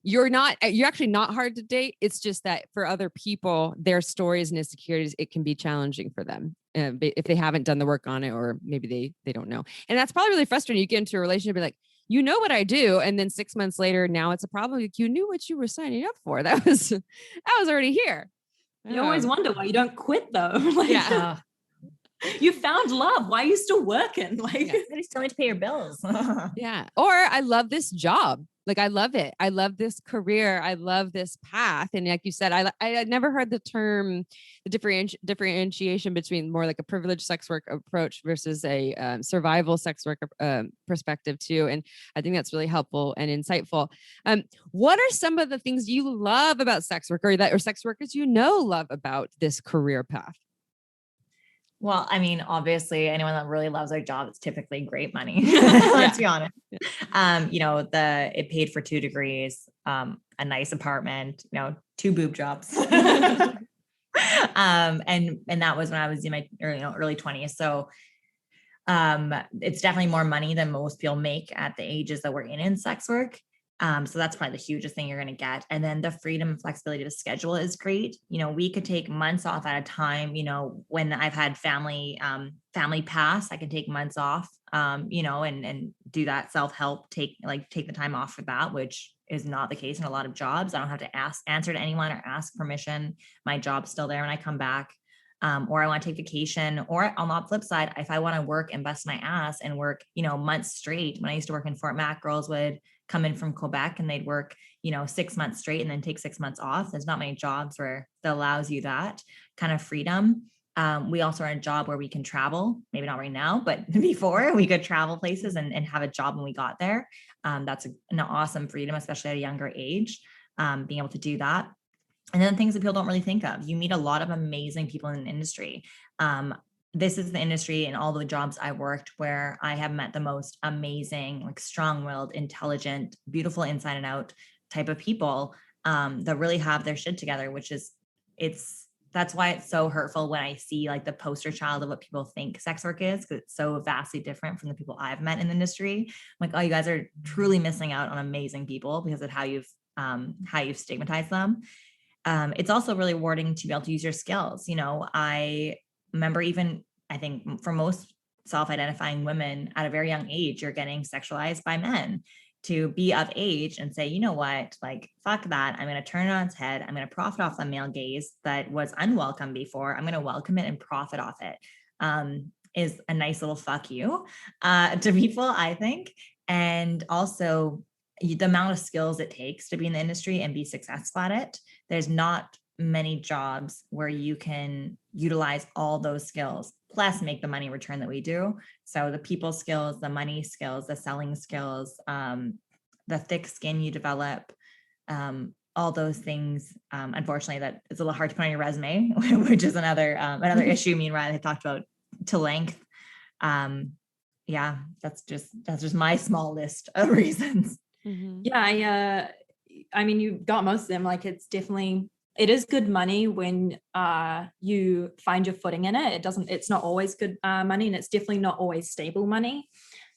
you're actually not hard to date. It's just that for other people, their stories and insecurities, it can be challenging for them if they haven't done the work on it, or maybe they don't know. And that's probably really frustrating. You get into a relationship, be like, you know what I do, and then 6 months later, now it's a problem. Like, you knew what you were signing up for. That was already here. You always wonder why you don't quit though. Yeah. You found love. Why are you still working? Like, You still need to pay your bills. Yeah. Or I love this job. Like, I love it. I love this career. I love this path. And like you said, I had never heard the term, the differentiation between more like a privileged sex work approach versus a survival sex work perspective too. And I think that's really helpful and insightful. What are some of the things you love about sex work, or sex workers love about this career path? Well, I mean, obviously anyone that really loves their job, it's typically great money. Let's be honest. It paid for 2 degrees, a nice apartment, 2 boob jobs. And that was when I was in my early 20s. So it's definitely more money than most people make at the ages that we're in sex work. So that's probably the hugest thing you're going to get. And then the freedom and flexibility to schedule is great. We could take months off at a time. When I've had family pass, I can take months off, and do that self-help, take the time off for that, which is not the case in a lot of jobs. I don't have to answer to anyone or ask permission. My job's still there when I come back. Or I want to take vacation, or on the flip side, if I want to work and bust my ass and work, months straight. When I used to work in Fort Mac, girls would come in from Quebec and they'd work, 6 months straight and then take 6 months off. There's not many jobs that allows you that kind of freedom. We also are in a job where we can travel, maybe not right now, but before we could travel places and have a job when we got there. That's an awesome freedom, especially at a younger age, being able to do that. And then things that people don't really think of. You meet a lot of amazing people in the industry. This is the industry and all the jobs I worked where I have met the most amazing, strong-willed, intelligent, beautiful inside and out type of people that really have their shit together, that's why it's so hurtful when I see the poster child of what people think sex work is, because it's so vastly different from the people I've met in the industry. I'm like, oh, you guys are truly missing out on amazing people because of how you've stigmatized them. It's also really rewarding to be able to use your skills. I remember I think for most self-identifying women at a very young age, you're getting sexualized by men. To be of age and say, you know what, fuck that. I'm going to turn it on its head. I'm going to profit off the male gaze that was unwelcome before. I'm going to welcome it and profit off it. Is a nice little fuck you to people, I think. And also the amount of skills it takes to be in the industry and be successful at it. There's not many jobs where you can utilize all those skills, plus make the money return that we do. So the people skills, the money skills, the selling skills, the thick skin you develop, all those things. Unfortunately, that is a little hard to put on your resume, which is another issue. Me and Riley talked about to length. Yeah, that's just my small list of reasons. Mm-hmm. Yeah, I mean, you got most of them. It is good money when you find your footing in it. It's not always good money, and it's definitely not always stable money.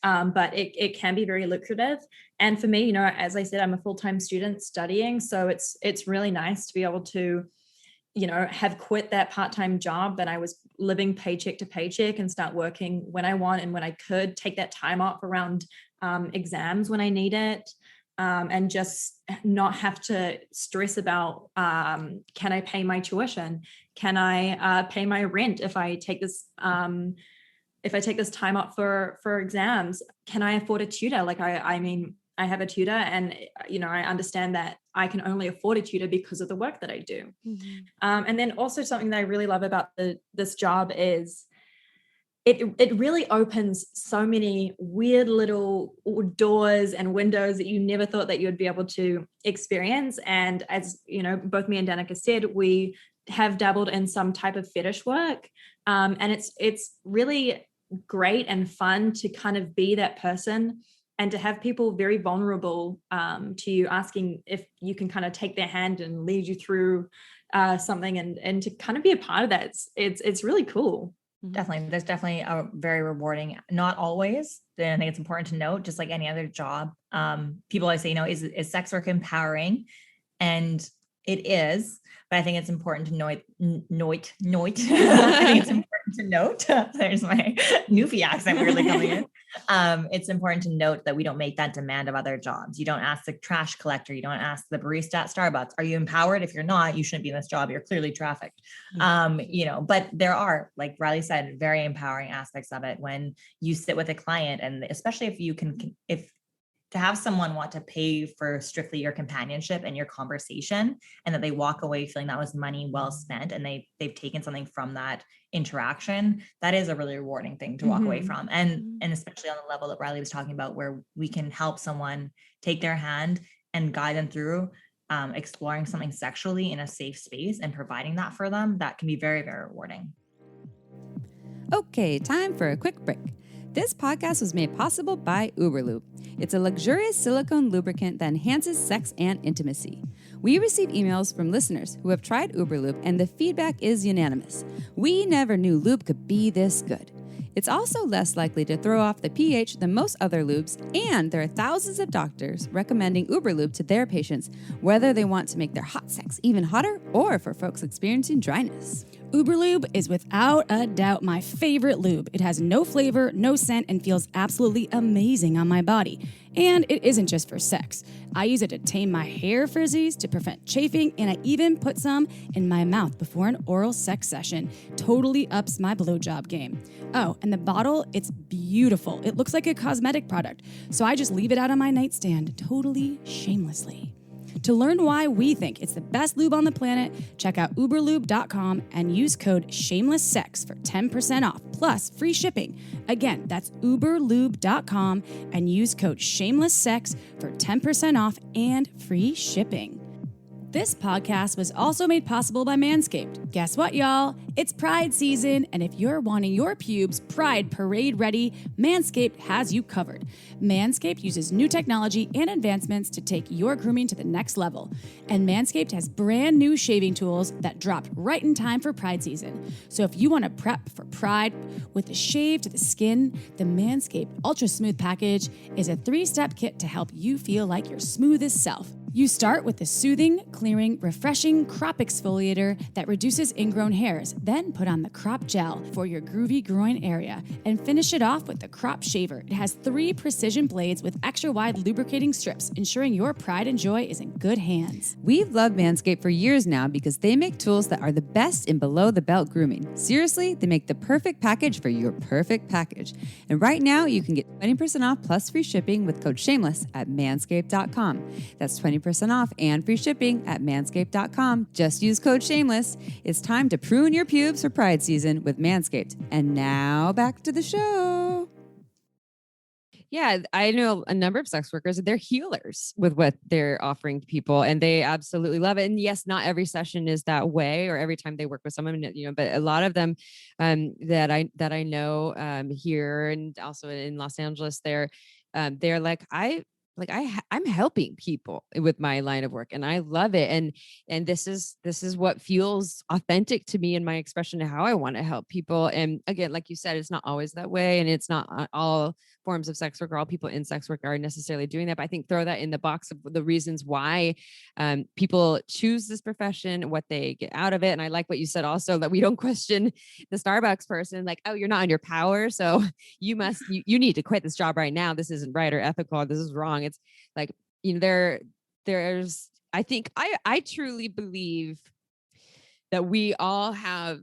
But it can be very lucrative. And for me, as I said, I'm a full-time student studying. So it's really nice to be able to, have quit that part-time job that I was living paycheck to paycheck and start working when I want and when I could, take that time off around exams when I need it. And just not have to stress about, can I pay my tuition? Can I pay my rent if I take this time up for exams? Can I afford a tutor? I have a tutor, and I understand that I can only afford a tutor because of the work that I do. Mm-hmm. And then also something that I really love about this job is it really opens so many weird little doors and windows that you never thought that you would be able to experience. And as both me and Danica said, we have dabbled in some type of fetish work. And it's really great and fun to kind of be that person and to have people very vulnerable to you, asking if you can kind of take their hand and lead you through something and to kind of be a part of that. It's really cool. Definitely. There's definitely a very rewarding, not always. I think it's important to note, just like any other job, people always say, is sex work empowering? And it is, but I think it's important to note. I think it's important to note, there's my Newfie accent weirdly coming in. It's important to note that we don't make that demand of other jobs. You don't ask the trash collector. You don't ask the barista at Starbucks, are you empowered? If you're not, you shouldn't be in this job. You're clearly trafficked. But there are, like Riley said, very empowering aspects of it when you sit with a client, and especially if you can, if to have someone want to pay for strictly your companionship and your conversation, and that they walk away feeling that was money well spent and they've taken something from that interaction, that is a really rewarding thing to walk away from. And especially on the level that Riley was talking about, where we can help someone take their hand and guide them through exploring something sexually in a safe space and providing that for them, that can be very, very rewarding. Okay, time for a quick break. This podcast was made possible by Uberlube. It's a luxurious silicone lubricant that enhances sex and intimacy. We receive emails from listeners who have tried Uberlube, and the feedback is unanimous. We never knew lube could be this good. It's also less likely to throw off the pH than most other lubes, and there are thousands of doctors recommending Uberlube to their patients, whether they want to make their hot sex even hotter or for folks experiencing dryness. Uberlube is without a doubt my favorite lube. It has no flavor, no scent, and feels absolutely amazing on my body. And it isn't just for sex. I use it to tame my hair frizzies, to prevent chafing, and I even put some in my mouth before an oral sex session. Totally ups my blowjob game. Oh, and the bottle, it's beautiful. It looks like a cosmetic product, so I just leave it out on my nightstand, totally shamelessly. To learn why we think it's the best lube on the planet, check out uberlube.com and use code SHAMELESSSEX for 10% off, plus free shipping. Again, that's uberlube.com and use code SHAMELESSSEX for 10% off and free shipping. This podcast was also made possible by Manscaped. Guess what, y'all? It's Pride season, and if you're wanting your pubes Pride Parade ready, Manscaped has you covered. Manscaped uses new technology and advancements to take your grooming to the next level. And Manscaped has brand new shaving tools that dropped right in time for Pride season. So if you want to prep for Pride with the shave to the skin, the Manscaped Ultra Smooth Package is a 3-step kit to help you feel like your smoothest self. You start with the soothing, clearing, refreshing crop exfoliator that reduces ingrown hairs, then put on the crop gel for your groovy groin area, and finish it off with the crop shaver. It has 3 precision blades with extra wide lubricating strips, ensuring your pride and joy is in good hands. We've loved Manscaped for years now because they make tools that are the best in below-the-belt grooming. Seriously, they make the perfect package for your perfect package. And right now, you can get 20% off plus free shipping with code SHAMELESS at manscaped.com. That's 20% off and free shipping at manscaped.com. Just use code SHAMELESS. It's time to prune your pubes for Pride season with Manscaped. And now back to the show. Yeah, I know a number of sex workers, they're healers with what they're offering to people, and they absolutely love it. And yes, not every session is that way, or every time they work with someone, but a lot of them that I know here and also in Los Angeles, they're like, I'm helping people with my line of work, and I love it. And this is what feels authentic to me in my expression of how I want to help people. And again, like you said, it's not always that way, and it's not all forms of sex work or all people in sex work are necessarily doing that. But I think throw that in the box of the reasons why people choose this profession, what they get out of it. And I like what you said also, that we don't question the Starbucks person, like, oh, you're not in your power, so you need to quit this job right now. This isn't right or ethical, or this is wrong. It's like, there's, I think I truly believe that we all have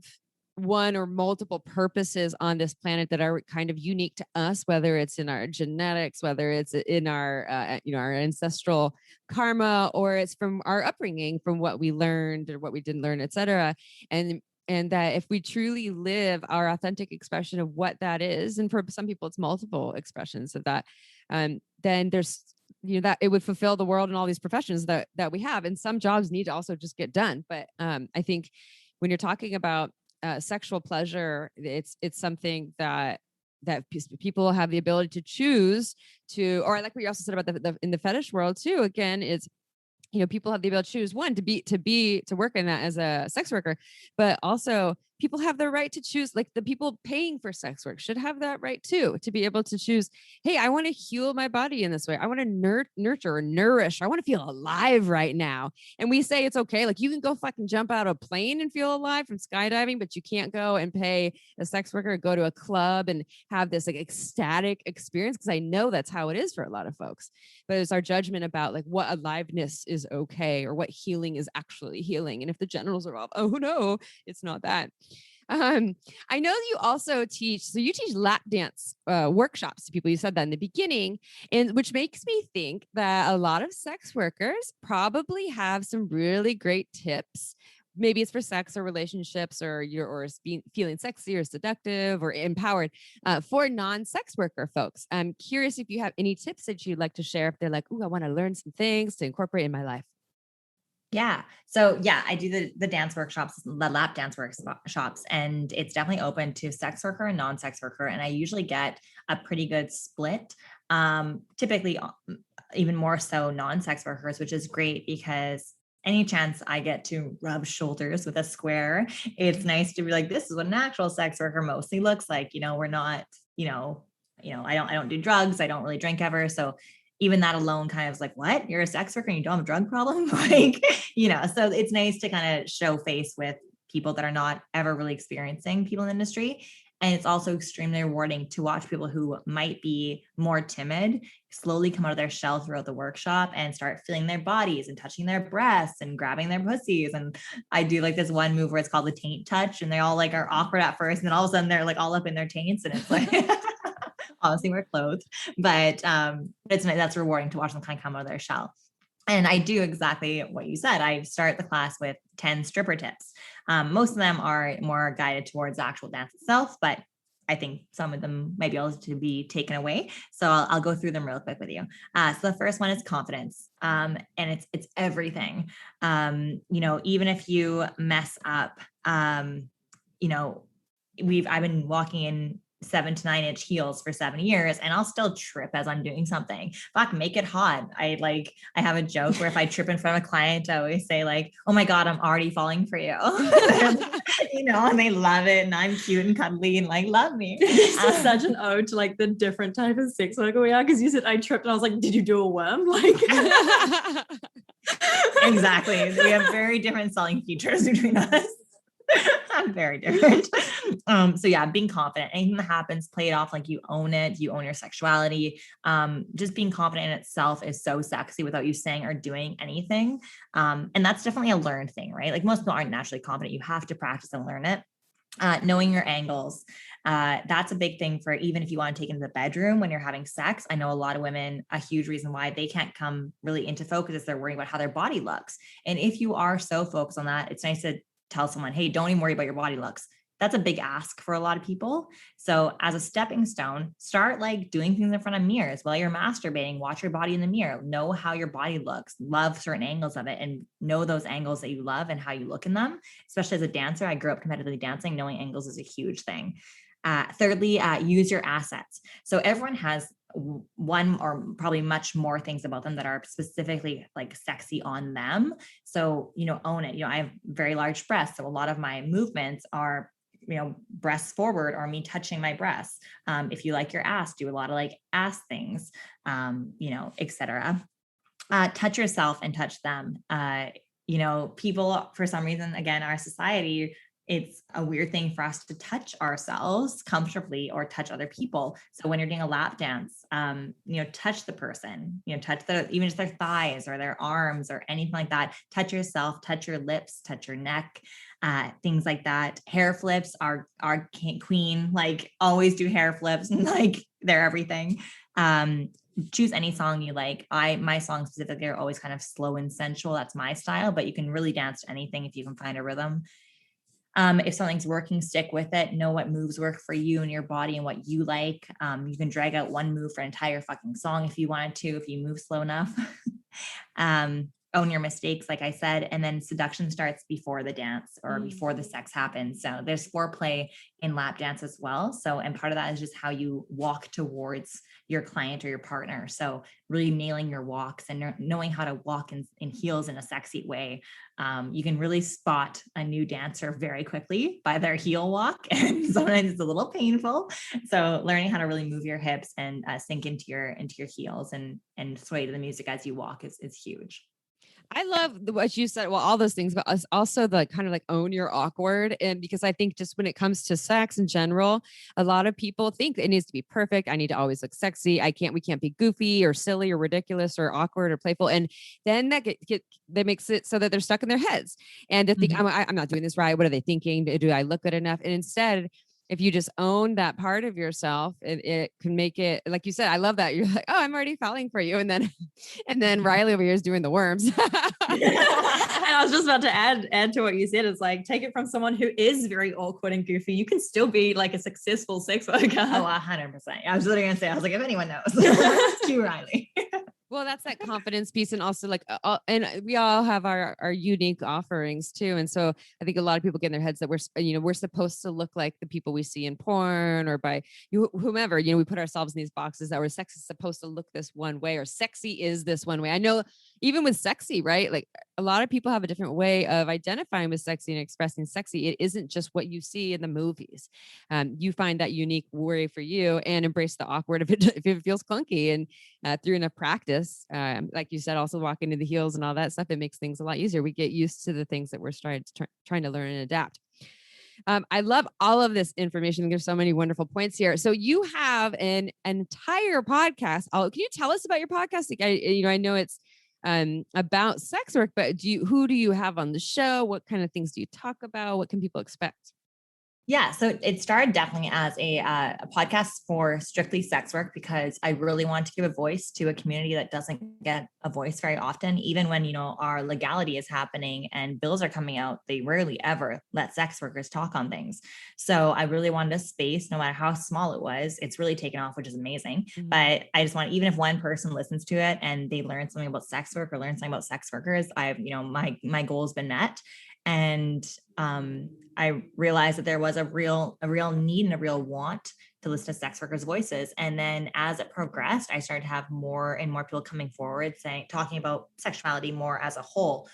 one or multiple purposes on this planet that are kind of unique to us, whether it's in our genetics, whether it's in our, our ancestral karma, or it's from our upbringing, from what we learned or what we didn't learn, et cetera. And that if we truly live our authentic expression of what that is, and for some people it's multiple expressions of that, then there's, that it would fulfill the world and all these professions that we have. And some jobs need to also just get done. But I think when you're talking about sexual pleasure, it's something that people have the ability to choose to, or like what you also said about the in the fetish world too. Again, it's, people have the ability to choose, one, to work in that as a sex worker, but also people have the right to choose, like the people paying for sex work should have that right too, to be able to choose, hey, I want to heal my body in this way. I want to nurture or nourish. I want to feel alive right now. And we say it's okay. Like you can go fucking jump out of a plane and feel alive from skydiving, but you can't go and pay a sex worker or go to a club and have this like ecstatic experience. Cause I know that's how it is for a lot of folks, but it's our judgment about like what aliveness is okay or what healing is actually healing. And if the genitals are off, oh no, it's not that. I know that you also teach, so you teach lap dance workshops to people. You said that in the beginning, and which makes me think that a lot of sex workers probably have some really great tips. Maybe it's for sex or relationships or feeling sexy or seductive or empowered for non-sex worker folks. I'm curious if you have any tips that you'd like to share if they're like, oh, I want to learn some things to incorporate in my life. Yeah. So yeah, I do the dance workshops, the lap dance workshops, and it's definitely open to sex worker and non-sex worker. And I usually get a pretty good split. Typically even more so non-sex workers, which is great because any chance I get to rub shoulders with a square, it's nice to be like, this is what an actual sex worker mostly looks like. We're not, I don't do drugs. I don't really drink ever. So even that alone kind of is like, what? You're a sex worker and you don't have a drug problem? So it's nice to kind of show face with people that are not ever really experiencing people in the industry. And it's also extremely rewarding to watch people who might be more timid slowly come out of their shell throughout the workshop and start feeling their bodies and touching their breasts and grabbing their pussies. And I do like this one move where it's called the taint touch, and they all like are awkward at first. And then all of a sudden they're like all up in their taints, and it's like, obviously we're clothed, but that's rewarding to watch them kind of come out of their shell. And I do exactly what you said. I start the class with 10 stripper tips. Most of them are more guided towards the actual dance itself, but I think some of them might be able to be taken away. So I'll go through them real quick with you. So the first one is confidence. And it's everything. Even if you mess up, I've been walking in 7 to 9 inch heels for 7 years, and I'll still trip as I'm doing something. Fuck, make it hot. I have a joke where if I trip in front of a client, I always say like, oh my God, I'm already falling for you. And they love it. And I'm cute and cuddly and like, love me. It's such an ode to like the different type of sex worker we are. Cause you said I tripped and I was like, did you do a worm? Like, exactly. We have very different selling features between us. Very different. So yeah, being confident, anything that happens, play it off like you own it, you own your sexuality. Just being confident in itself is so sexy without you saying or doing anything. And that's definitely a learned thing, right? Like most people aren't naturally confident. You have to practice and learn it. Knowing your angles. That's a big thing for even if you want to take into the bedroom when you're having sex. I know a lot of women, a huge reason why they can't come really into focus is they're worrying about how their body looks. And if you are so focused on that, it's nice to tell someone, hey, don't even worry about your body looks. That's a big ask for a lot of people. So as a stepping stone, start like doing things in front of mirrors while you're masturbating. Watch your body in the mirror. Know how your body looks. Love certain angles of it and know those angles that you love and how you look in them. Especially as a dancer, I grew up competitively dancing. Knowing angles is a huge thing. Thirdly, use your assets. So everyone has one or probably much more things about them that are specifically like sexy on them. So, own it. I have very large breasts. So a lot of my movements are, breasts forward or me touching my breasts. If you like your ass, do a lot of like ass things, etc. Touch yourself and touch them. People, for some reason, again, our society, it's a weird thing for us to touch ourselves comfortably or touch other people. So when you're doing a lap dance, touch the person, touch even just their thighs or their arms or anything like that. Touch yourself, touch your lips, touch your neck, things like that. Hair flips are queen, like always do hair flips and like they're everything. Choose any song you like. My songs specifically are always kind of slow and sensual. That's my style, but you can really dance to anything if you can find a rhythm. If something's working, stick with it. Know what moves work for you and your body and what you like. You can drag out one move for an entire fucking song if you wanted to, if you move slow enough. own your mistakes, like I said, and then seduction starts before the dance or before the sex happens. So there's foreplay in lap dance as well. So, and part of that is just how you walk towards your client or your partner. So really nailing your walks and knowing how to walk in heels in a sexy way. You can really spot a new dancer very quickly by their heel walk. And sometimes it's a little painful. So learning how to really move your hips and sink into your heels and sway to the music as you walk is huge. I love what you said. Well, all those things, but also the kind of like own your awkward. And because I think just when it comes to sex in general, a lot of people think it needs to be perfect. I need to always look sexy. We can't be goofy or silly or ridiculous or awkward or playful. And then that makes it so that they're stuck in their heads and to think, I'm not doing this right. What are they thinking? Do I look good enough? And instead, if you just own that part of yourself, it can make it, like you said, I love that. You're like, oh, I'm already falling for you. And then Riley over here is doing the worms. And I was just about to add to what you said. It's like, take it from someone who is very awkward and goofy. You can still be like a successful sex worker. Oh, 100%. I was literally going to say, I was like, if anyone knows, it's you, Riley. Well, that's that confidence piece. And also like, and we all have our unique offerings too. And so I think a lot of people get in their heads that we're supposed to look like the people we see in porn or by whomever, we put ourselves in these boxes that sex is supposed to look this one way or sexy is this one way. I know even with sexy, right? Like a lot of people have a different way of identifying with sexy and expressing sexy. It isn't just what you see in the movies. You find that unique way for you and embrace the awkward if it feels clunky. And through enough practice, like you said, also walking to the heels and all that stuff, it makes things a lot easier. We get used to the things that we're trying to learn and adapt. I love all of this information. There's so many wonderful points here. So you have an entire podcast. Can you tell us about your podcast? Like I know it's about sex work, but who do you have on the show? What kind of things do you talk about? What can people expect? Yeah, so it started definitely as a podcast for strictly sex work because I really want to give a voice to a community that doesn't get a voice very often. Even when, our legality is happening and bills are coming out, they rarely ever let sex workers talk on things. So I really wanted a space, no matter how small it was. It's really taken off, which is amazing. Mm-hmm. But I just want, even if one person listens to it and they learn something about sex work or learn something about sex workers, my goal has been met. And I realized that there was a real need and a real want to listen to sex workers' voices. And then as it progressed, I started to have more and more people coming forward talking about sexuality more as a whole,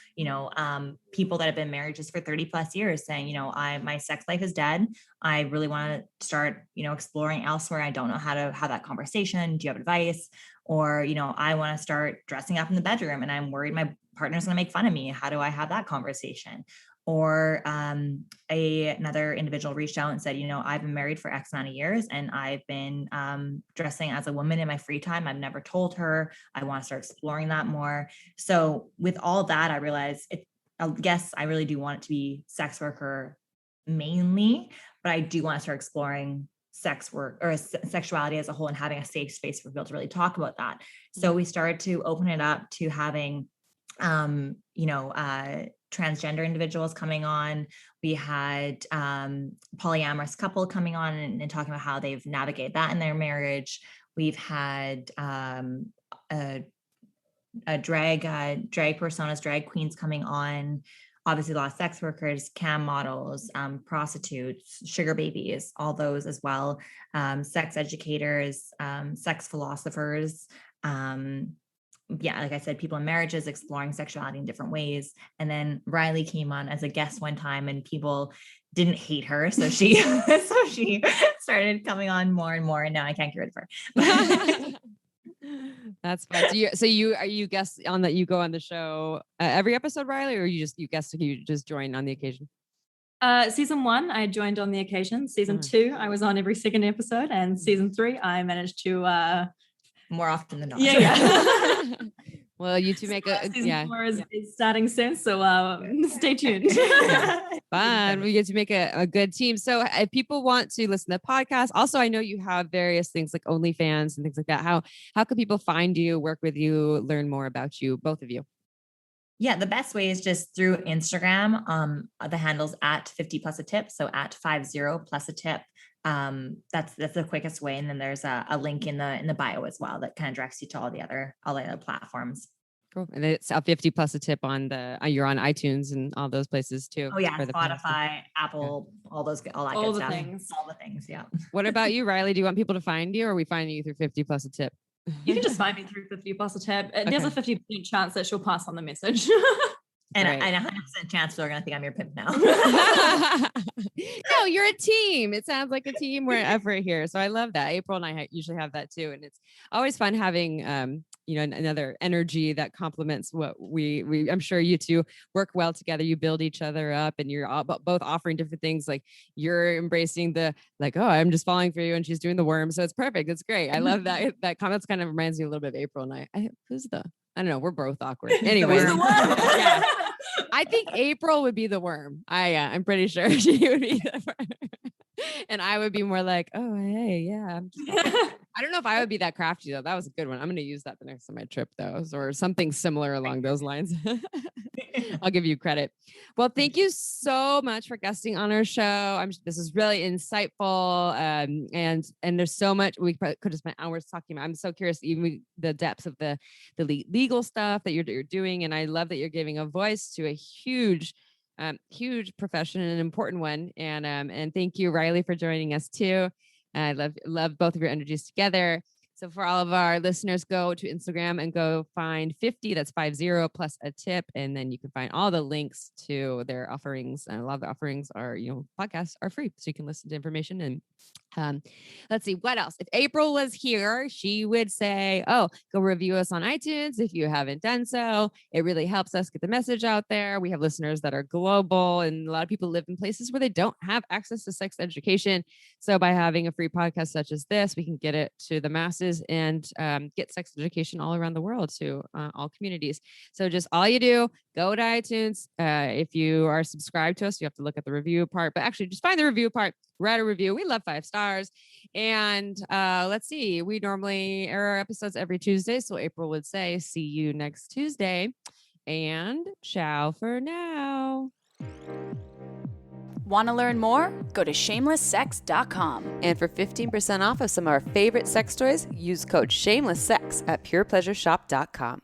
people that have been married just for 30 plus years saying, my sex life is dead. I really want to start, exploring elsewhere. I don't know how to have that conversation. Do you have advice? Or, I want to start dressing up in the bedroom and I'm worried my partner's going to make fun of me. How do I have that conversation? Or another individual reached out and said, I've been married for X amount of years and I've been dressing as a woman in my free time. I've never told her. I want to start exploring that more. So with all that, I realized I guess I really do want it to be sex worker mainly, but I do want to start exploring sex work or sexuality as a whole and having a safe space for people to really talk about that. So we started to open it up to having transgender individuals coming on. We had polyamorous couple coming on and talking about how they've navigated that in their marriage. We've had drag personas, drag queens coming on. Obviously, a lot of sex workers, cam models, prostitutes, sugar babies, all those as well. Sex educators, sex philosophers. Like I said, people in marriages exploring sexuality in different ways. And then Riley came on as a guest one time and people didn't hate her. So she started coming on more and more. And now I can't get rid of her. That's fun. Are you guests on that? You go on the show every episode, Riley, or you just join on the occasion? Season 1, I joined on the occasion. Season 2, I was on every second episode. And season 3, I managed to... more often than not. Yeah. Well, you two make season 4 is starting soon, so stay tuned. Fun. We get to make a good team. So if people want to listen to the podcast, also I know you have various things like OnlyFans and things like that. How can people find you, work with you, learn more about you, both of you? Yeah, the best way is just through Instagram. The handle's at 50 plus a tip. So at 50 plus a tip. That's the quickest way. And then there's a link in the bio as well that kind of directs you to all the other platforms. Cool. And it's a 50 plus a tip on you're on iTunes and all those places too. Oh yeah, for the Spotify, Apple, all that All good the stuff. things. All the things, yeah. What about you, Riley? Do you want people to find you, or are we finding you through 50 plus a tip? You can just find me through 50 plus a tip. There's a 50% chance that she'll pass on the message. And Right. a 100% chance they're going to think I'm your pimp now. No, you're a team. It sounds like a team effort here. So I love that. April and I usually have that too. And it's always fun having, another energy that complements what we I'm sure you two work well together. You build each other up, and you're both offering different things. Like you're embracing the, like, oh, I'm just falling for you. And she's doing the worm. So it's perfect. It's great. I love that. That comments kind of reminds me a little bit of April and I don't know. We're both awkward. Anyway, yeah. I think April would be the worm. I'm pretty sure she would be the worm. And I would be more like, oh, hey, yeah. I don't know if I would be that crafty though. That was a good one. I'm going to use that the next time I trip those, or something similar along those lines. I'll give you credit. Well, thank you so much for guesting on our show. This is really insightful. And there's so much we could have spent hours talking about. I'm so curious, even the depths of the legal stuff that you're doing. And I love that you're giving a voice to a huge profession and an important one. And thank you, Riley, for joining us too. I love both of your energies together. So for all of our listeners, go to Instagram and go find 50, that's 50 plus a tip. And then you can find all the links to their offerings. And a lot of the offerings are, podcasts are free. So you can listen to information. And let's see what else. If April was here, she would say, oh, go review us on iTunes if you haven't done so. It really helps us get the message out there. We have listeners that are global, and a lot of people live in places where they don't have access to sex education. So by having a free podcast such as this, we can get it to the masses and get sex education all around the world to all communities. So just all you do, go to iTunes. If you are subscribed to us, you have to look at the review part, but actually just find the review part, write a review. We love 5 stars. And let's see, we normally air our episodes every Tuesday. So April would say, see you next Tuesday, and ciao for now. Want to learn more? Go to shamelesssex.com. And for 15% off of some of our favorite sex toys, use code SHAMELESSSEX at purepleasureshop.com.